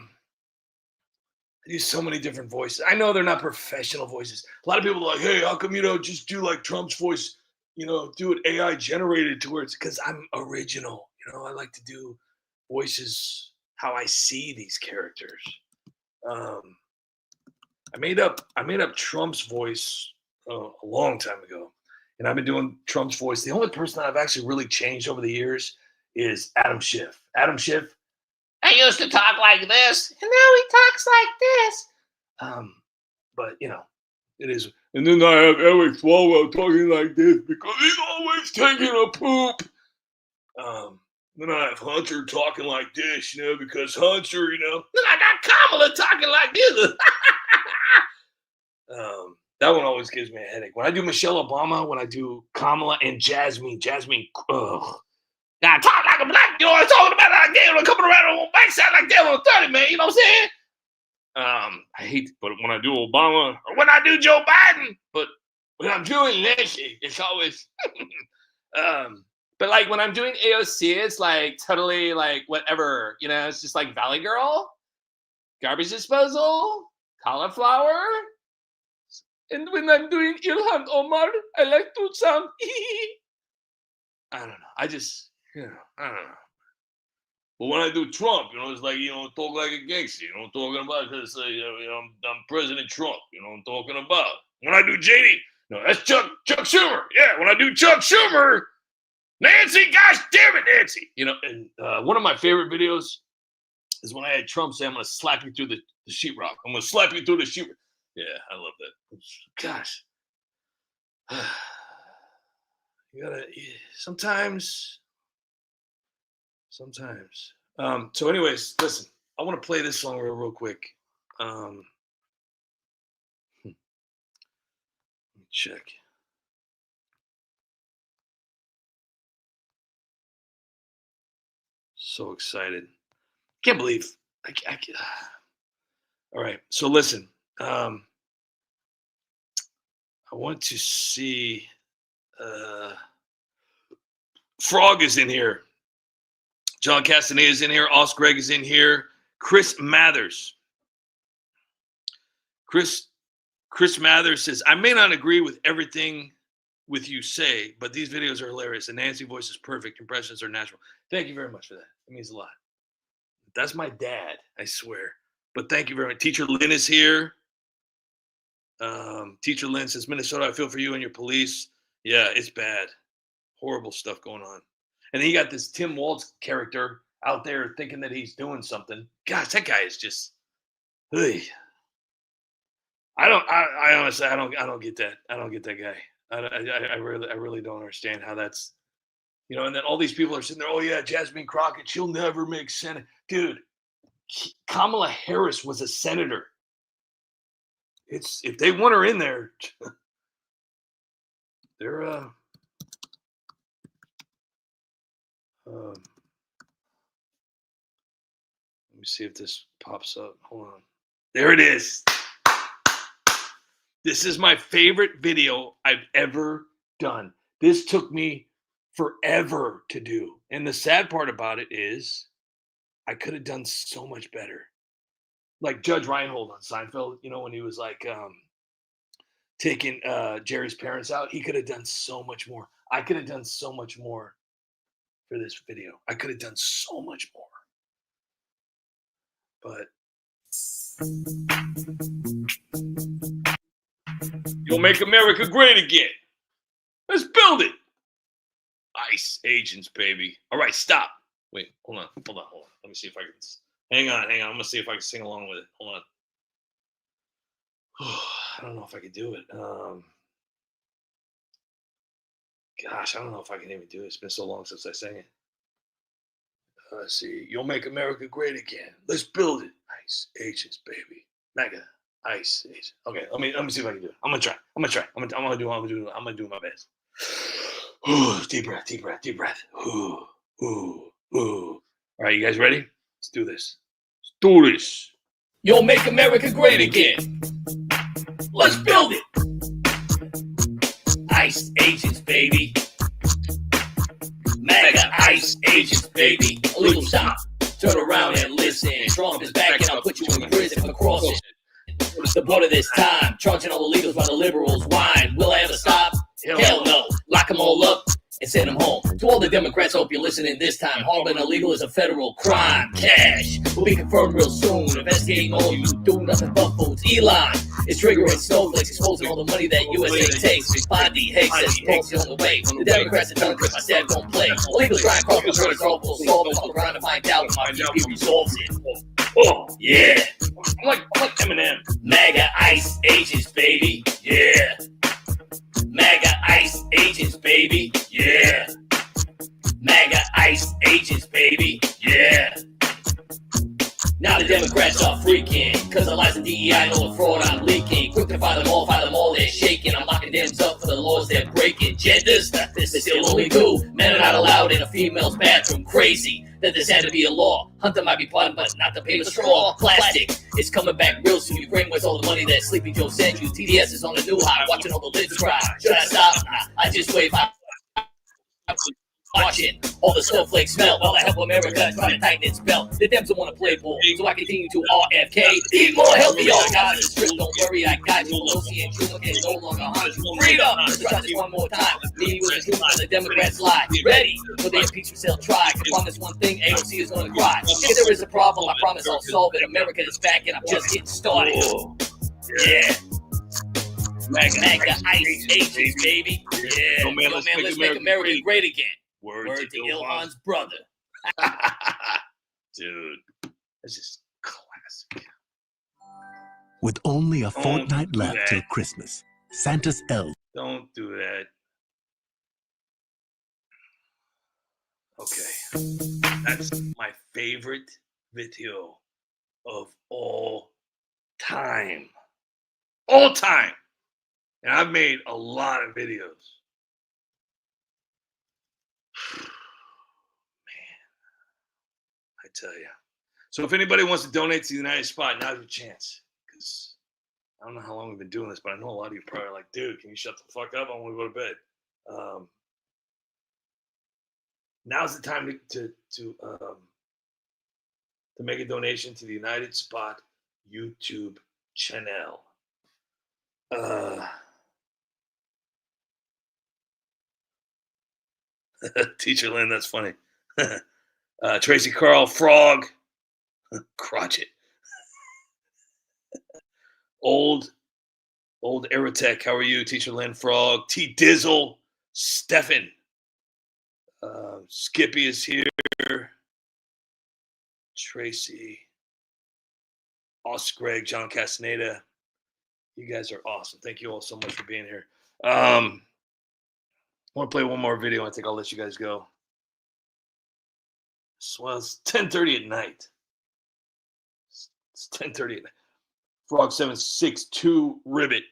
do so many different voices. I know they're not professional voices. A lot of people are like, hey, how come you don't just do like Trump's voice, do it AI generated to where it's, because I'm original. I like to do voices how I see these characters. I made up Trump's voice a long time ago, and I've been doing Trump's voice. The only person that I've actually really changed over the years is Adam Schiff. Adam Schiff, I used to talk like this, and now he talks like this. But it is. And then I have Eric Swalwell talking like this because he's always taking a poop. Then I have Hunter talking like this, because Hunter, Then I got Kamala talking like this. That one always gives me a headache. When I do Michelle Obama, when I do Kamala and Jasmine, ugh. Now I talk like a black, I'm talking about like that, coming around on my backside like that on 30, man, you know what I'm saying? I hate, but when I do Obama, or when I do Joe Biden, but when I'm doing Nancy, it's always, But like when I'm doing AOC, it's like totally like whatever, it's just like Valley Girl. garbage disposal, cauliflower. And when I'm doing Ilhan Omar, I like to sound. I don't know. I just, I don't know. But when I do Trump, it's like, talk like a gangster. I'm talking about because I'm President Trump. I'm talking about. When I do JD, no, that's Chuck Schumer. Yeah, when I do Chuck Schumer, Nancy, gosh damn it, Nancy. And one of my favorite videos is when I had Trump say, I'm going to slap you through the sheetrock. I'm going to slap you through the sheetrock. Yeah, I love that. Gosh. You gotta, sometimes. So anyways, listen, I want to play this song real quick. Let me check. So excited. Can't believe. All right. So listen, I want to see, Frog is in here. John Castaneda is in here. Os Greg is in here. Chris Mathers. Chris Mathers says, I may not agree with everything with you say, but these videos are hilarious. The Nancy voice is perfect. Impressions are natural. Thank you very much for that. It means a lot. That's my dad, I swear. But thank you very much. Teacher Lynn is here. Teacher Lynn says, Minnesota, I feel for you and your police. Yeah, it's bad. Horrible stuff going on. And he got this Tim Waltz character out there thinking that he's doing something. Gosh, that guy is just. Ugh. I honestly don't get that. I don't get that guy. I really don't understand how that's. And then all these people are sitting there. Oh yeah, Jasmine Crockett. She'll never make Senate, dude. Kamala Harris was a senator. If they want her in there, they're let me see if this pops up. Hold on. There it is. This is my favorite video I've ever done. This took me forever to do. And the sad part about it is I could have done so much better. Like Judge Reinhold on Seinfeld, when he was like taking Jerry's parents out, he could have done so much more. I could have done so much more for this video. I could have done so much more. But you'll make America great again. Let's build it. ICE agents, baby. All right, stop. Wait, hold on. Let me see if I can. Hang on. I'm going to see if I can sing along with it. Hold on. I don't know if I can do it. Gosh, I don't know if I can even do it. It's been so long since I sang it. Let's see. You'll make America great again. Let's build it. ICE agents, baby. Mega ICE agents. Okay, let me see if I can do it. I'm gonna try. I'm gonna do my best. Deep breath. All right, you guys ready? Let's do this. You'll make America great again. Let's build it. ICE agents, baby. Mega ICE agents, baby. A little stop. Turn around and listen. Trump is back and I'll put you in prison for crossing the border this time. Charging all the illegals while the liberals whine. Will I ever stop? Hell no. Lock them all up and send them home. To all the Democrats, I hope you're listening this time. Harboring illegal is a federal crime. Cash will be confirmed real soon. Investigating all you do nothing but fools. Elon is triggering snowflakes, exposing all the money that USA takes. Bondi Hicks says policy on the way. The Democrats are telling Chris my dad don't play. Illegal trying to cross the border, all will solve it. All around to find out when my VP resolves it. Oh, yeah. I'm like Eminem. MAGA ICE agents, baby. Yeah. MAGA ICE agents, baby. Yeah. MAGA ICE agents, baby. Yeah. Now the Democrats are freaking, cause the lies of DEI know the fraud I'm leaking. Quick to fire them all, they're shaking. I'm locking them up for the laws they're breaking. Genders, this is still only do. Men are not allowed in a female's bathroom. Crazy that this had to be a law. Hunter might be plotting, but not the paper straw. Plastic is coming back real soon. Ukraine wants all the money that Sleepy Joe sent you. TDS is on the new high, watching all the lids cry. Should I stop? I just wave. watching all the snowflakes smell while I help America try to tighten its belt. The Dems don't want to play ball, so I continue to RFK. Eat more healthy, all guys. The script, don't worry, I got you. Pelosi and Truman can no longer harm you. Freedom! Let's try this one more time. Me with the truth on the Democrats lie. Ready for the impeachment cell try. I promise one thing, AOC is gonna cry. If there is a problem, I promise I'll solve it. America is back and I'm just getting started. Yeah. Mega Ice Ages, baby. Yeah. Yo, man, let's make America great again. Word Word to Ilhan's brother. Dude, this is classic. With only a Don't fortnight do left that. till Christmas, Santa's elves. Don't do that. Okay. That's my favorite video of all time. All time. And I've made a lot of videos. Man, I tell you. So if anybody wants to donate to the United Spot, now's your chance. Because I don't know how long we've been doing this, but I know a lot of you probably are like, dude, can you shut the fuck up? I want to go to bed. Now's the time to make a donation to the United Spot YouTube channel. Teacher Lynn, that's funny. Tracy Carl, Frog, Crotchet. Old Aerotech, how are you? Teacher Lynn, Frog, T Dizzle, Stefan. Skippy is here. Tracy, Greg, John Castaneda. You guys are awesome. Thank you all so much for being here. I want to play one more video. I think I'll let you guys go. Well, it's 10:30 at night. It's 10:30 at night. Frog 762 Ribbit.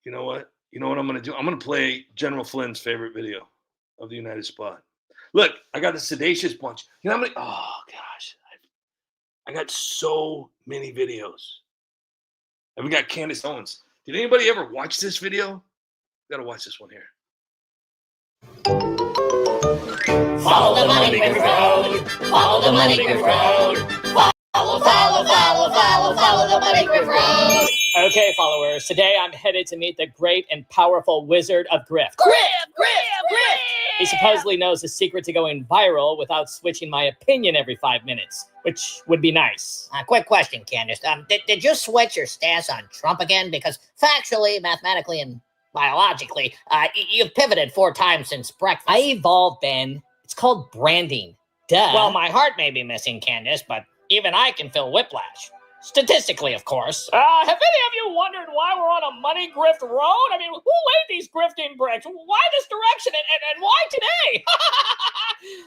You know what? You know what I'm going to do? I'm going to play General Flynn's favorite video of the United Spot. Look, I got the Sedacious bunch. You know how many? Oh, gosh. I got so many videos. And we got Candace Owens. Did anybody ever watch this video? Got to watch this one here. Follow the Money Grip Road. Follow the Money Grip Road. Follow the Money Grip Road. Okay, followers, today I'm headed to meet the great and powerful wizard of grift. Grip. He supposedly knows the secret to going viral without switching my opinion every 5 minutes, which would be nice. Quick question, Candace. Did you switch your stance on Trump again? Because factually, mathematically, and biologically, you've pivoted 4 times since breakfast. I evolved, Ben. It's called branding. Duh. Well, my heart may be missing, Candace, but even I can feel whiplash. Statistically, of course. Have any of you wondered why we're on a money grift road? I mean, who laid these grifting bricks? Why this direction and why today?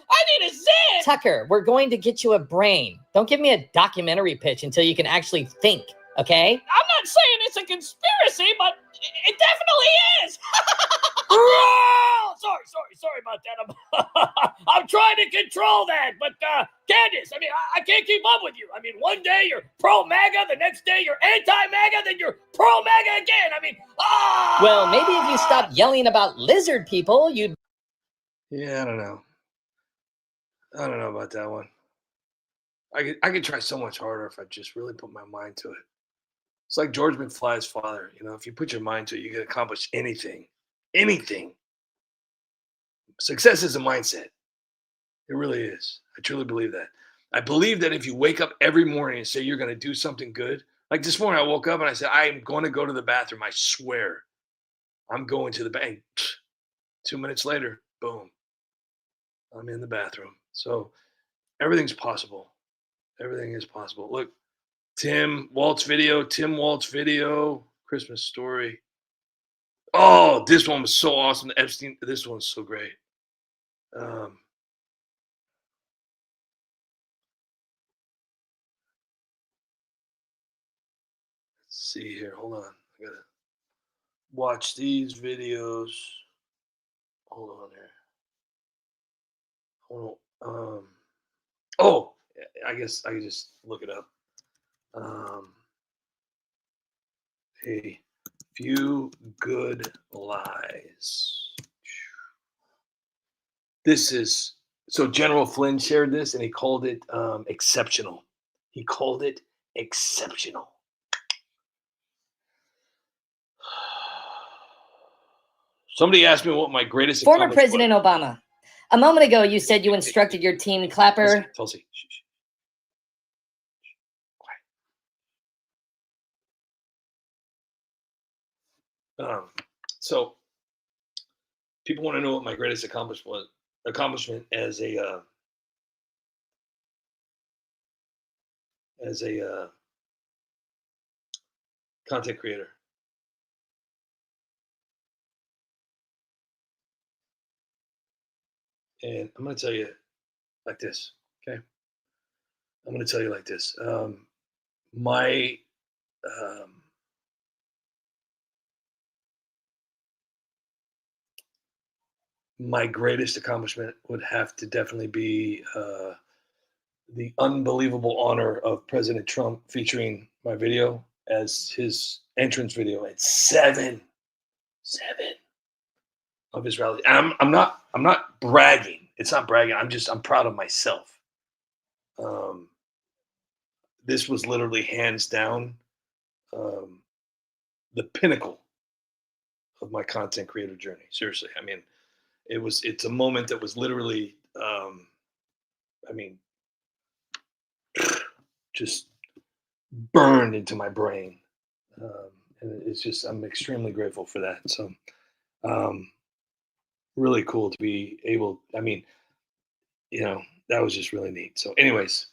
I need a zit! Tucker, we're going to get you a brain. Don't give me a documentary pitch until you can actually think, okay? I'm not saying it's a conspiracy, but it definitely is. Sorry about that. I'm trying to control that, but Candace, I mean, I can't keep up with you. I mean, one day you're pro-MAGA, the next day you're anti-MAGA, then you're pro-MAGA again. I mean, Well, maybe if you stop yelling about lizard people, you'd... Yeah, I don't know. I don't know about that one. I could try so much harder if I just really put my mind to it. It's like George McFly's father. You know, if you put your mind to it, you can accomplish anything. Anything. Success is a mindset. It really is. I truly believe that. I believe that if you wake up every morning and say you're going to do something good, like this morning I woke up and I said, I am going to go to the bathroom. I swear. I'm going to the bathroom. 2 minutes later, boom. I'm in the bathroom. So everything's possible. Everything is possible. Look, Tim Walt's video, Christmas Story. Oh, this one was so awesome. Epstein, this one's so great. Let's see here. Hold on. I gotta watch these videos. Hold on here. Hold on. Oh, I guess I can just look it up. Hey, Few good lies. This is so General Flynn shared this and he called it exceptional. He called it exceptional. Somebody asked me what my greatest Former accomplishment President Obama. A moment ago, you said you instructed your team Clapper. Tulsi. Shh, shh. Quiet. So people want to know what my greatest accomplishment as a content creator. And I'm going to tell you like this, okay? I'm going to tell you like this. My greatest accomplishment would have to definitely be the unbelievable honor of President Trump featuring my video as his entrance video at seven of his rally. And I'm not bragging. It's not bragging. I'm proud of myself. This was literally hands down the pinnacle of my content creator journey. Seriously. I mean, it's a moment that was literally, just burned into my brain. And it's just, I'm extremely grateful for that. So, really cool to be able, that was just really neat. So anyways,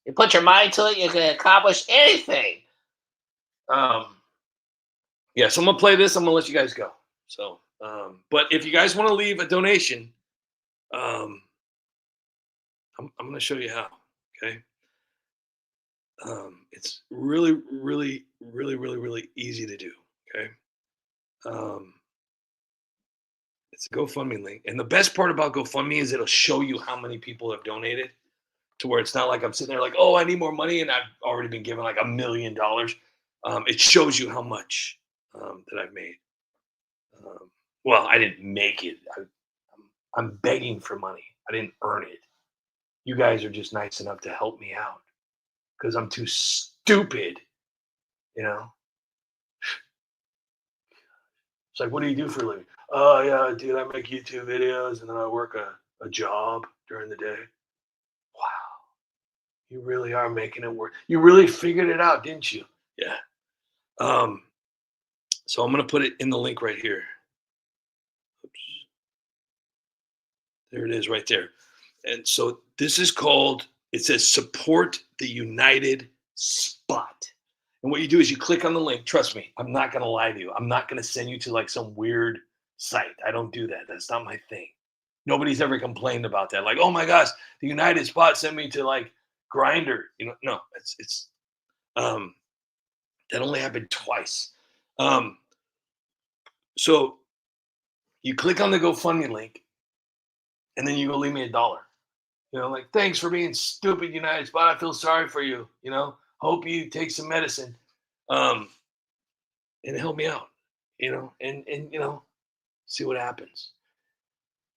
You put your mind to it, you can accomplish anything. yeah, so I'm gonna play this. I'm gonna let you guys go. So, but if you guys want to leave a donation, I'm gonna show you how. Okay. It's really, really, really, really, really easy to do. Okay. It's a GoFundMe link. And the best part about GoFundMe is it'll show you how many people have donated, to where it's not like I'm sitting there like, oh, I need more money, and I've already been given like $1 million. It shows you how much that I've made. Well, I didn't make it. I'm begging for money. I didn't earn it. You guys are just nice enough to help me out because I'm too stupid, you know? It's like, what do you do for a living? Oh, yeah, dude, I make YouTube videos and then I work a job during the day. Wow. You really are making it work. You really figured it out, didn't you? Yeah. So I'm going to put it in the link right here. Oops. There it is right there. And so this is called, it says support the United Spot. And what you do is you click on the link. Trust me, I'm not going to lie to you. I'm not going to send you to like some weird site. I don't do that. That's not my thing. Nobody's ever complained about that. Like, oh my gosh, the United Spot sent me to like Grindr. You know, no, it's that only happened twice. So you click on the GoFundMe link and then you go leave me $1. You know, like, thanks for being stupid, United Spot. I feel sorry for you. You know, hope you take some medicine and help me out, you know, and you know, see what happens.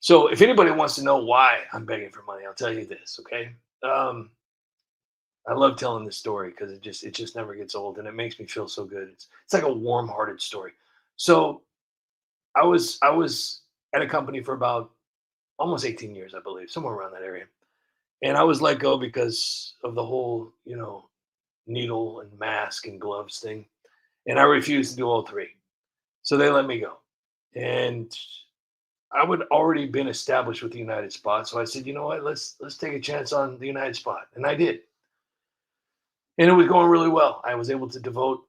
So if anybody wants to know why I'm begging for money, I'll tell you this, okay? I love telling this story because it just never gets old and it makes me feel so good. It's like a warm-hearted story. So I was at a company for about almost 18 years, I believe, somewhere around that area. And I was let go because of the whole, you know, needle and mask and gloves thing. And I refused to do all three. So they let me go. And I would already been established with the United Spot. So I said, you know what, let's take a chance on the United Spot. And I did. And it was going really well. I was able to devote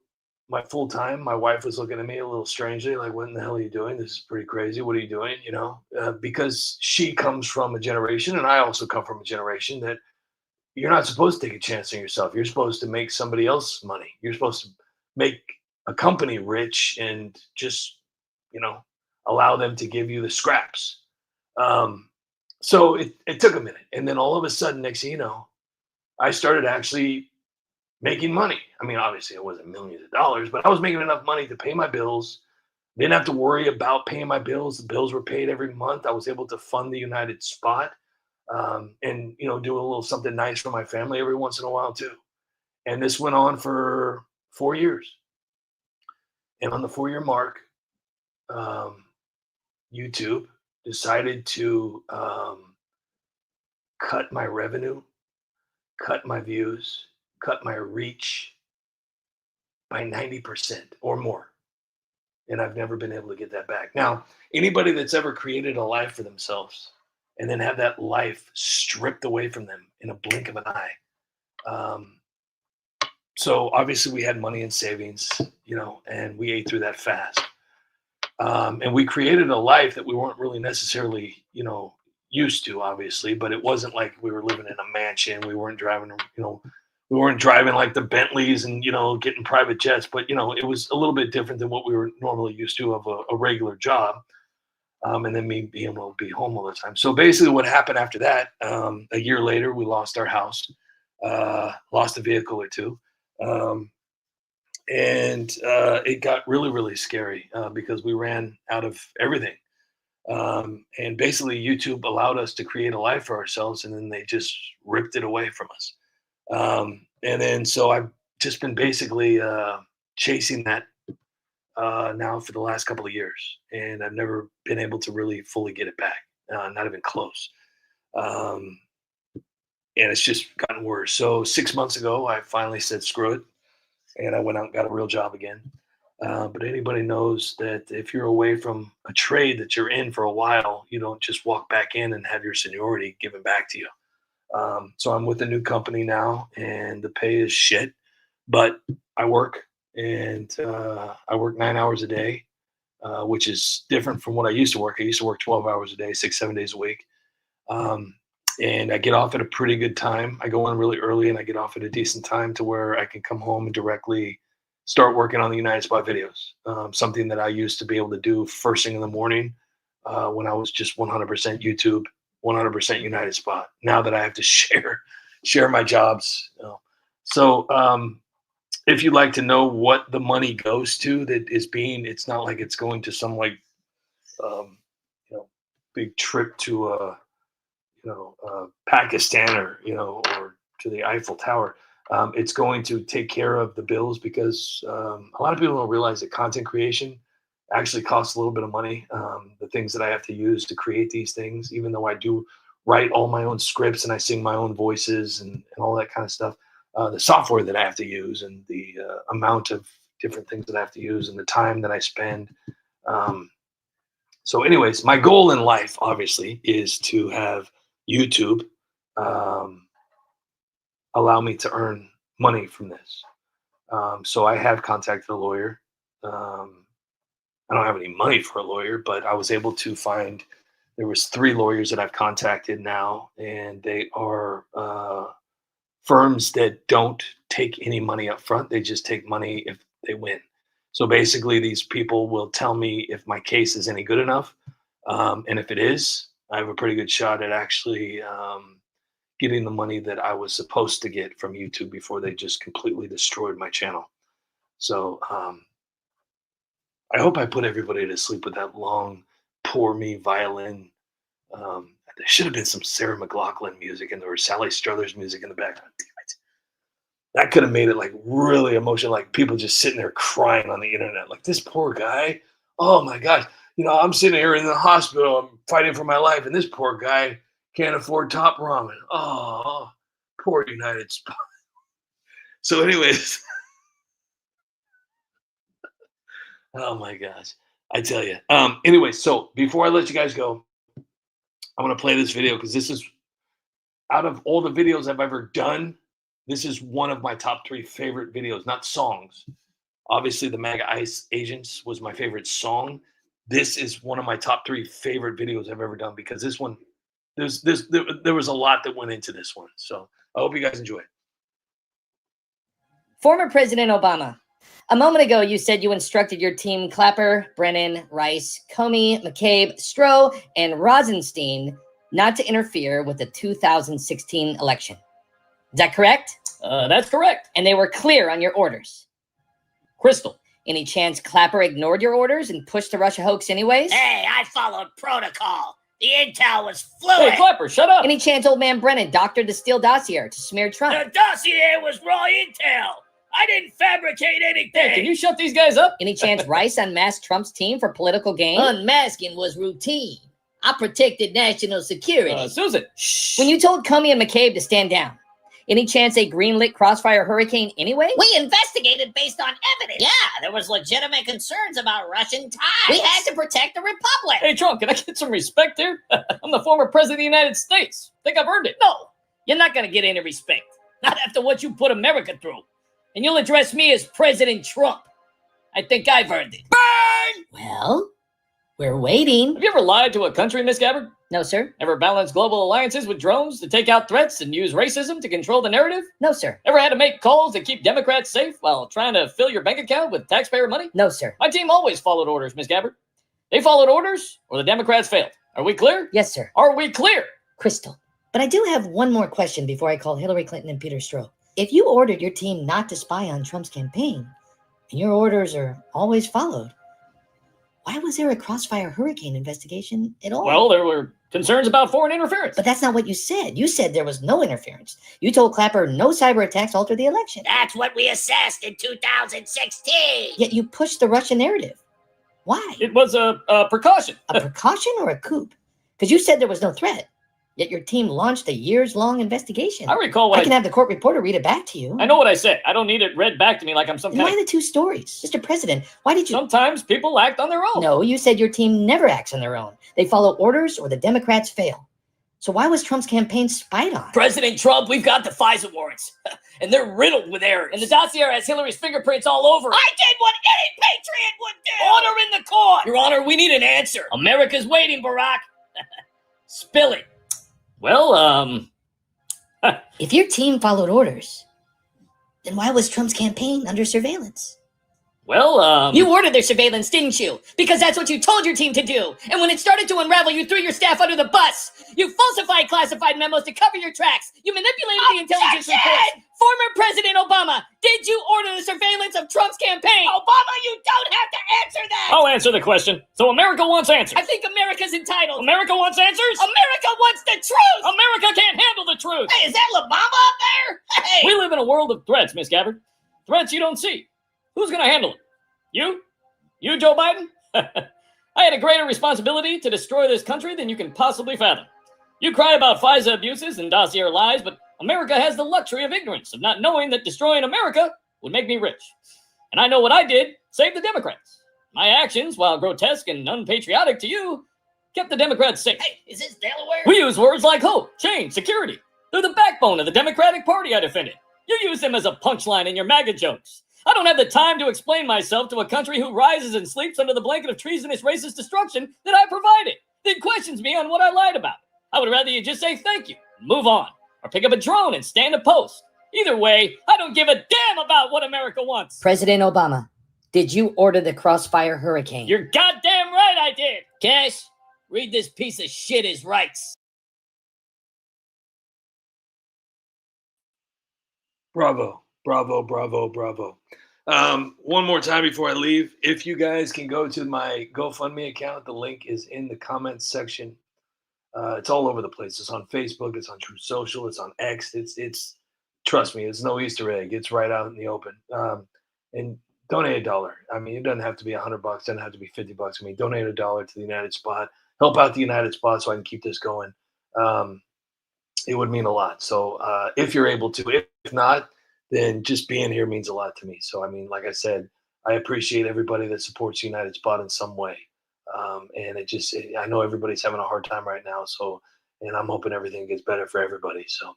my full time. My wife was looking at me a little strangely, like, what in the hell are you doing? This is pretty crazy. What are you doing? You know, because she comes from a generation, and I also come from a generation that you're not supposed to take a chance on yourself. You're supposed to make somebody else money. You're supposed to make a company rich and just, you know, allow them to give you the scraps. So it took a minute. And then all of a sudden, next thing you know, I started actually making money. I mean, obviously it wasn't millions of dollars, but I was making enough money to pay my bills. Didn't have to worry about paying my bills. The bills were paid every month. I was able to fund the United Spot, and do a little something nice for my family every once in a while too. And this went on for 4 years. And on the 4-year mark, YouTube decided to cut my revenue, cut my views, cut my reach by 90% or more. And I've never been able to get that back. Now, anybody that's ever created a life for themselves and then have that life stripped away from them in a blink of an eye. So obviously we had money in savings, and we ate through that fast. And we created a life that we weren't really necessarily, used to, obviously, but it wasn't like we were living in a mansion. We weren't driving, like the Bentleys and, getting private jets, but, it was a little bit different than what we were normally used to of a regular job. And then me being able to be home all the time. So basically what happened after that, a year later, we lost our house, lost a vehicle or two. And it got really, really scary because we ran out of everything. And basically YouTube allowed us to create a life for ourselves, and then they just ripped it away from us. And then so I've just been basically chasing that now for the last couple of years, and I've never been able to really fully get it back, not even close. And it's just gotten worse. So 6 months ago, I finally said, screw it. And I went out and got a real job again. But anybody knows that if you're away from a trade that you're in for a while, you don't just walk back in and have your seniority given back to you. So I'm with a new company now, and the pay is shit, but I work, and I work 9 hours a day, which is different from what I used to work. I used to work 12 hours a day, 6-7 days a week. And I get off at a pretty good time. I go in really early and I get off at a decent time to where I can come home and directly start working on the United Spot videos. Something that I used to be able to do first thing in the morning when I was just 100% YouTube, 100% United Spot. Now that I have to share my jobs. So if you'd like to know what the money goes to, it's not like it's going to some big trip to Pakistan or to the Eiffel Tower. It's going to take care of the bills because a lot of people don't realize that content creation actually costs a little bit of money. The things that I have to use to create these things, even though I do write all my own scripts and I sing my own voices and all that kind of stuff, the software that I have to use and the amount of different things that I have to use and the time that I spend. So anyways, my goal in life, obviously, is to have YouTube allow me to earn money from this. So I have contacted a lawyer. I don't have any money for a lawyer, but I was able to find, there was 3 lawyers that I've contacted now, and they are firms that don't take any money up front. They just take money if they win. So basically these people will tell me if my case is any good enough. And if it is, I have a pretty good shot at actually getting the money that I was supposed to get from YouTube before they just completely destroyed my channel. So I hope I put everybody to sleep with that long, poor me violin. There should have been some Sarah McLachlan music and there was Sally Struthers music in the background. Damn it. That could have made it like really emotional, like people just sitting there crying on the internet. Like this poor guy. Oh my gosh. I'm sitting here in the hospital. I'm fighting for my life. And this poor guy can't afford Top Ramen. Oh, poor United Spot. So anyways. Oh my gosh. I tell you. Anyway, so before I let you guys go, I'm going to play this video because this is, out of all the videos I've ever done, this is one of my top 3 favorite videos, not songs. Obviously, the MAGA ICE Agents was my favorite song. This is one of my top 3 favorite videos I've ever done because this one, there was a lot that went into this one. So I hope you guys enjoy it. Former President Obama. A moment ago, you said you instructed your team Clapper, Brennan, Rice, Comey, McCabe, Stroh, and Rosenstein not to interfere with the 2016 election. Is that correct? That's correct. And they were clear on your orders. Crystal. Any chance Clapper ignored your orders and pushed the Russia hoax anyways? Hey, I followed protocol. The intel was fluid. Hey, Clapper, shut up. Any chance old man Brennan doctored the Steele dossier to smear Trump? The dossier was raw intel. I didn't fabricate anything. Hey, can you shut these guys up? Any chance Rice unmasked Trump's team for political gain? Unmasking was routine. I protected national security. Susan, shh. When you told Comey and McCabe to stand down, any chance they greenlit Crossfire Hurricane anyway? We investigated based on evidence. Yeah, there was legitimate concerns about Russian ties. We had to protect the republic. Hey, Trump, can I get some respect here? I'm the former president of the United States. Think I've earned it. No, you're not going to get any respect. Not after what you put America through. And you'll address me as President Trump. I think I've earned it. Burn! Well, we're waiting. Have you ever lied to a country, Miss Gabbard? No, sir. Ever balanced global alliances with drones to take out threats and use racism to control the narrative? No, sir. Ever had to make calls to keep Democrats safe while trying to fill your bank account with taxpayer money? No, sir. My team always followed orders, Miss Gabbard. They followed orders, or the Democrats failed. Are we clear? Yes, sir. Are we clear? Crystal. But I do have one more question before I call Hillary Clinton and Peter Strzok. If you ordered your team not to spy on Trump's campaign, and your orders are always followed, why was there a Crossfire Hurricane investigation at all? Well, there were concerns about foreign interference. But that's not what you said. You said there was no interference. You told Clapper no cyber attacks altered the election. That's what we assessed in 2016. Yet you pushed the Russian narrative. Why? It was a precaution. A precaution or a coup? Because you said there was no threat. Yet your team launched a years-long investigation. I recall what I can have the court reporter read it back to you. I know what I said. I don't need it read back to me like I'm some Then kind why of... the two stories? Mr. President, why did you... Sometimes people act on their own. No, you said your team never acts on their own. They follow orders or the Democrats fail. So why was Trump's campaign spied on? President Trump, we've got the FISA warrants. And they're riddled with errors. And the dossier has Hillary's fingerprints all over it. I did what any patriot would do. Order in the court. Your Honor, we need an answer. America's waiting, Barack. Spill it. Well, If your team followed orders, then why was Trump's campaign under surveillance? You ordered their surveillance, didn't you? Because that's what you told your team to do. And when it started to unravel, you threw your staff under the bus. You falsified classified memos to cover your tracks. You manipulated the intelligence reports. Former President Obama, did you order the surveillance of Trump's campaign? Obama, you don't have to answer that. I'll answer the question. So America wants answers. I think America's entitled. America wants answers? America wants the truth. America can't handle the truth. Hey, is that Obama up there? Hey. We live in a world of threats, Miss Gabbard. Threats you don't see. Who's going to handle it? You? You, Joe Biden? I had a greater responsibility to destroy this country than you can possibly fathom. You cry about FISA abuses and dossier lies, but America has the luxury of ignorance, of not knowing that destroying America would make me rich. And I know what I did saved the Democrats. My actions, while grotesque and unpatriotic to you, kept the Democrats safe. Hey, is this Delaware? We use words like hope, change, security. They're the backbone of the Democratic Party I defended. You use them as a punchline in your MAGA jokes. I don't have the time to explain myself to a country who rises and sleeps under the blanket of treasonous racist destruction that I provided, then questions me on what I lied about. I would rather you just say thank you and move on, or pick up a drone and stand a post. Either way, I don't give a damn about what America wants. President Obama, did you order the Crossfire Hurricane? You're goddamn right I did. Cash, read this piece of shit his rights. Bravo, bravo, bravo, bravo. One more time before I leave, if you guys can go to my GoFundMe account, the link is in the comments section. It's all over the place. It's on Facebook, it's on True Social, it's on X. It's trust me, it's no Easter egg. It's right out in the open. And donate $1. I mean, it doesn't have to be $100. It doesn't have to be $50. I mean, donate $1 to the United Spot. Help out the United Spot so I can keep this going. It would mean a lot. So if you're able to, if not, then just being here means a lot to me. So, I mean, like I said, I appreciate everybody that supports United Spot in some way. And I know everybody's having a hard time right now. So, and I'm hoping everything gets better for everybody. So,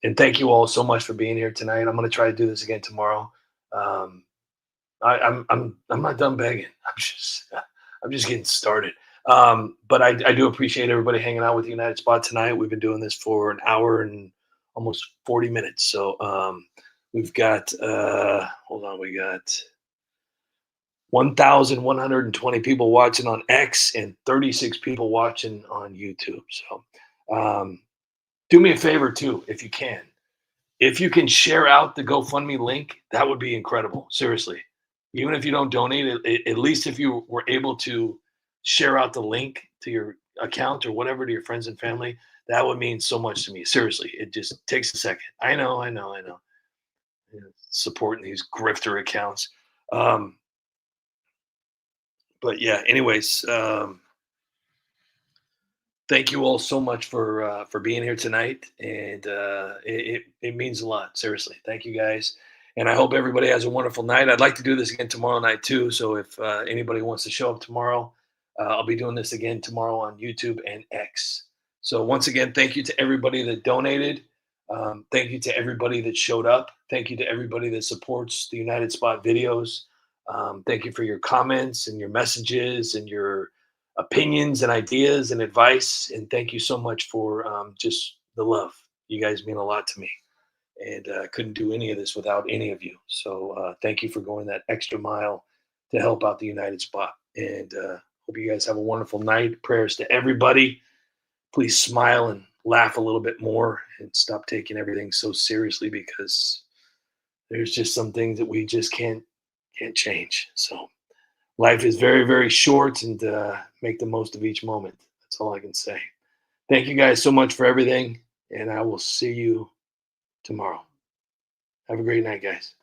and thank you all so much for being here tonight. I'm going to try to do this again tomorrow. I'm not done begging. I'm just getting started. But I do appreciate everybody hanging out with the United Spot tonight. We've been doing this for an hour and almost 40 minutes. So we've got, we got 1,120 people watching on X and 36 people watching on YouTube. So do me a favor too, if you can. if you can share out the GoFundMe link, that would be incredible. Seriously. Even if you don't donate, at least if you were able to share out the link to your account or whatever to your friends and family, that would mean so much to me. Seriously, it just takes a second. I know. Supporting these grifter accounts. But yeah, anyways, thank you all so much for being here tonight. And it means a lot. Seriously. Thank you guys. And I hope everybody has a wonderful night. I'd like to do this again tomorrow night too. So if anybody wants to show up tomorrow, I'll be doing this again tomorrow on YouTube and X. So once again, thank you to everybody that donated. Thank you to everybody that showed up. Thank you to everybody that supports the United Spot videos. Thank you for your comments and your messages and your opinions and ideas and advice. And thank you so much for just the love. You guys mean a lot to me. And I couldn't do any of this without any of you. So thank you for going that extra mile to help out the United Spot. And hope you guys have a wonderful night. Prayers to everybody. Please smile and laugh a little bit more and stop taking everything so seriously, because there's just some things that we just can't change. So life is very, very short, and make the most of each moment. That's all I can say. Thank you guys so much for everything, and I will see you tomorrow. Have a great night, guys.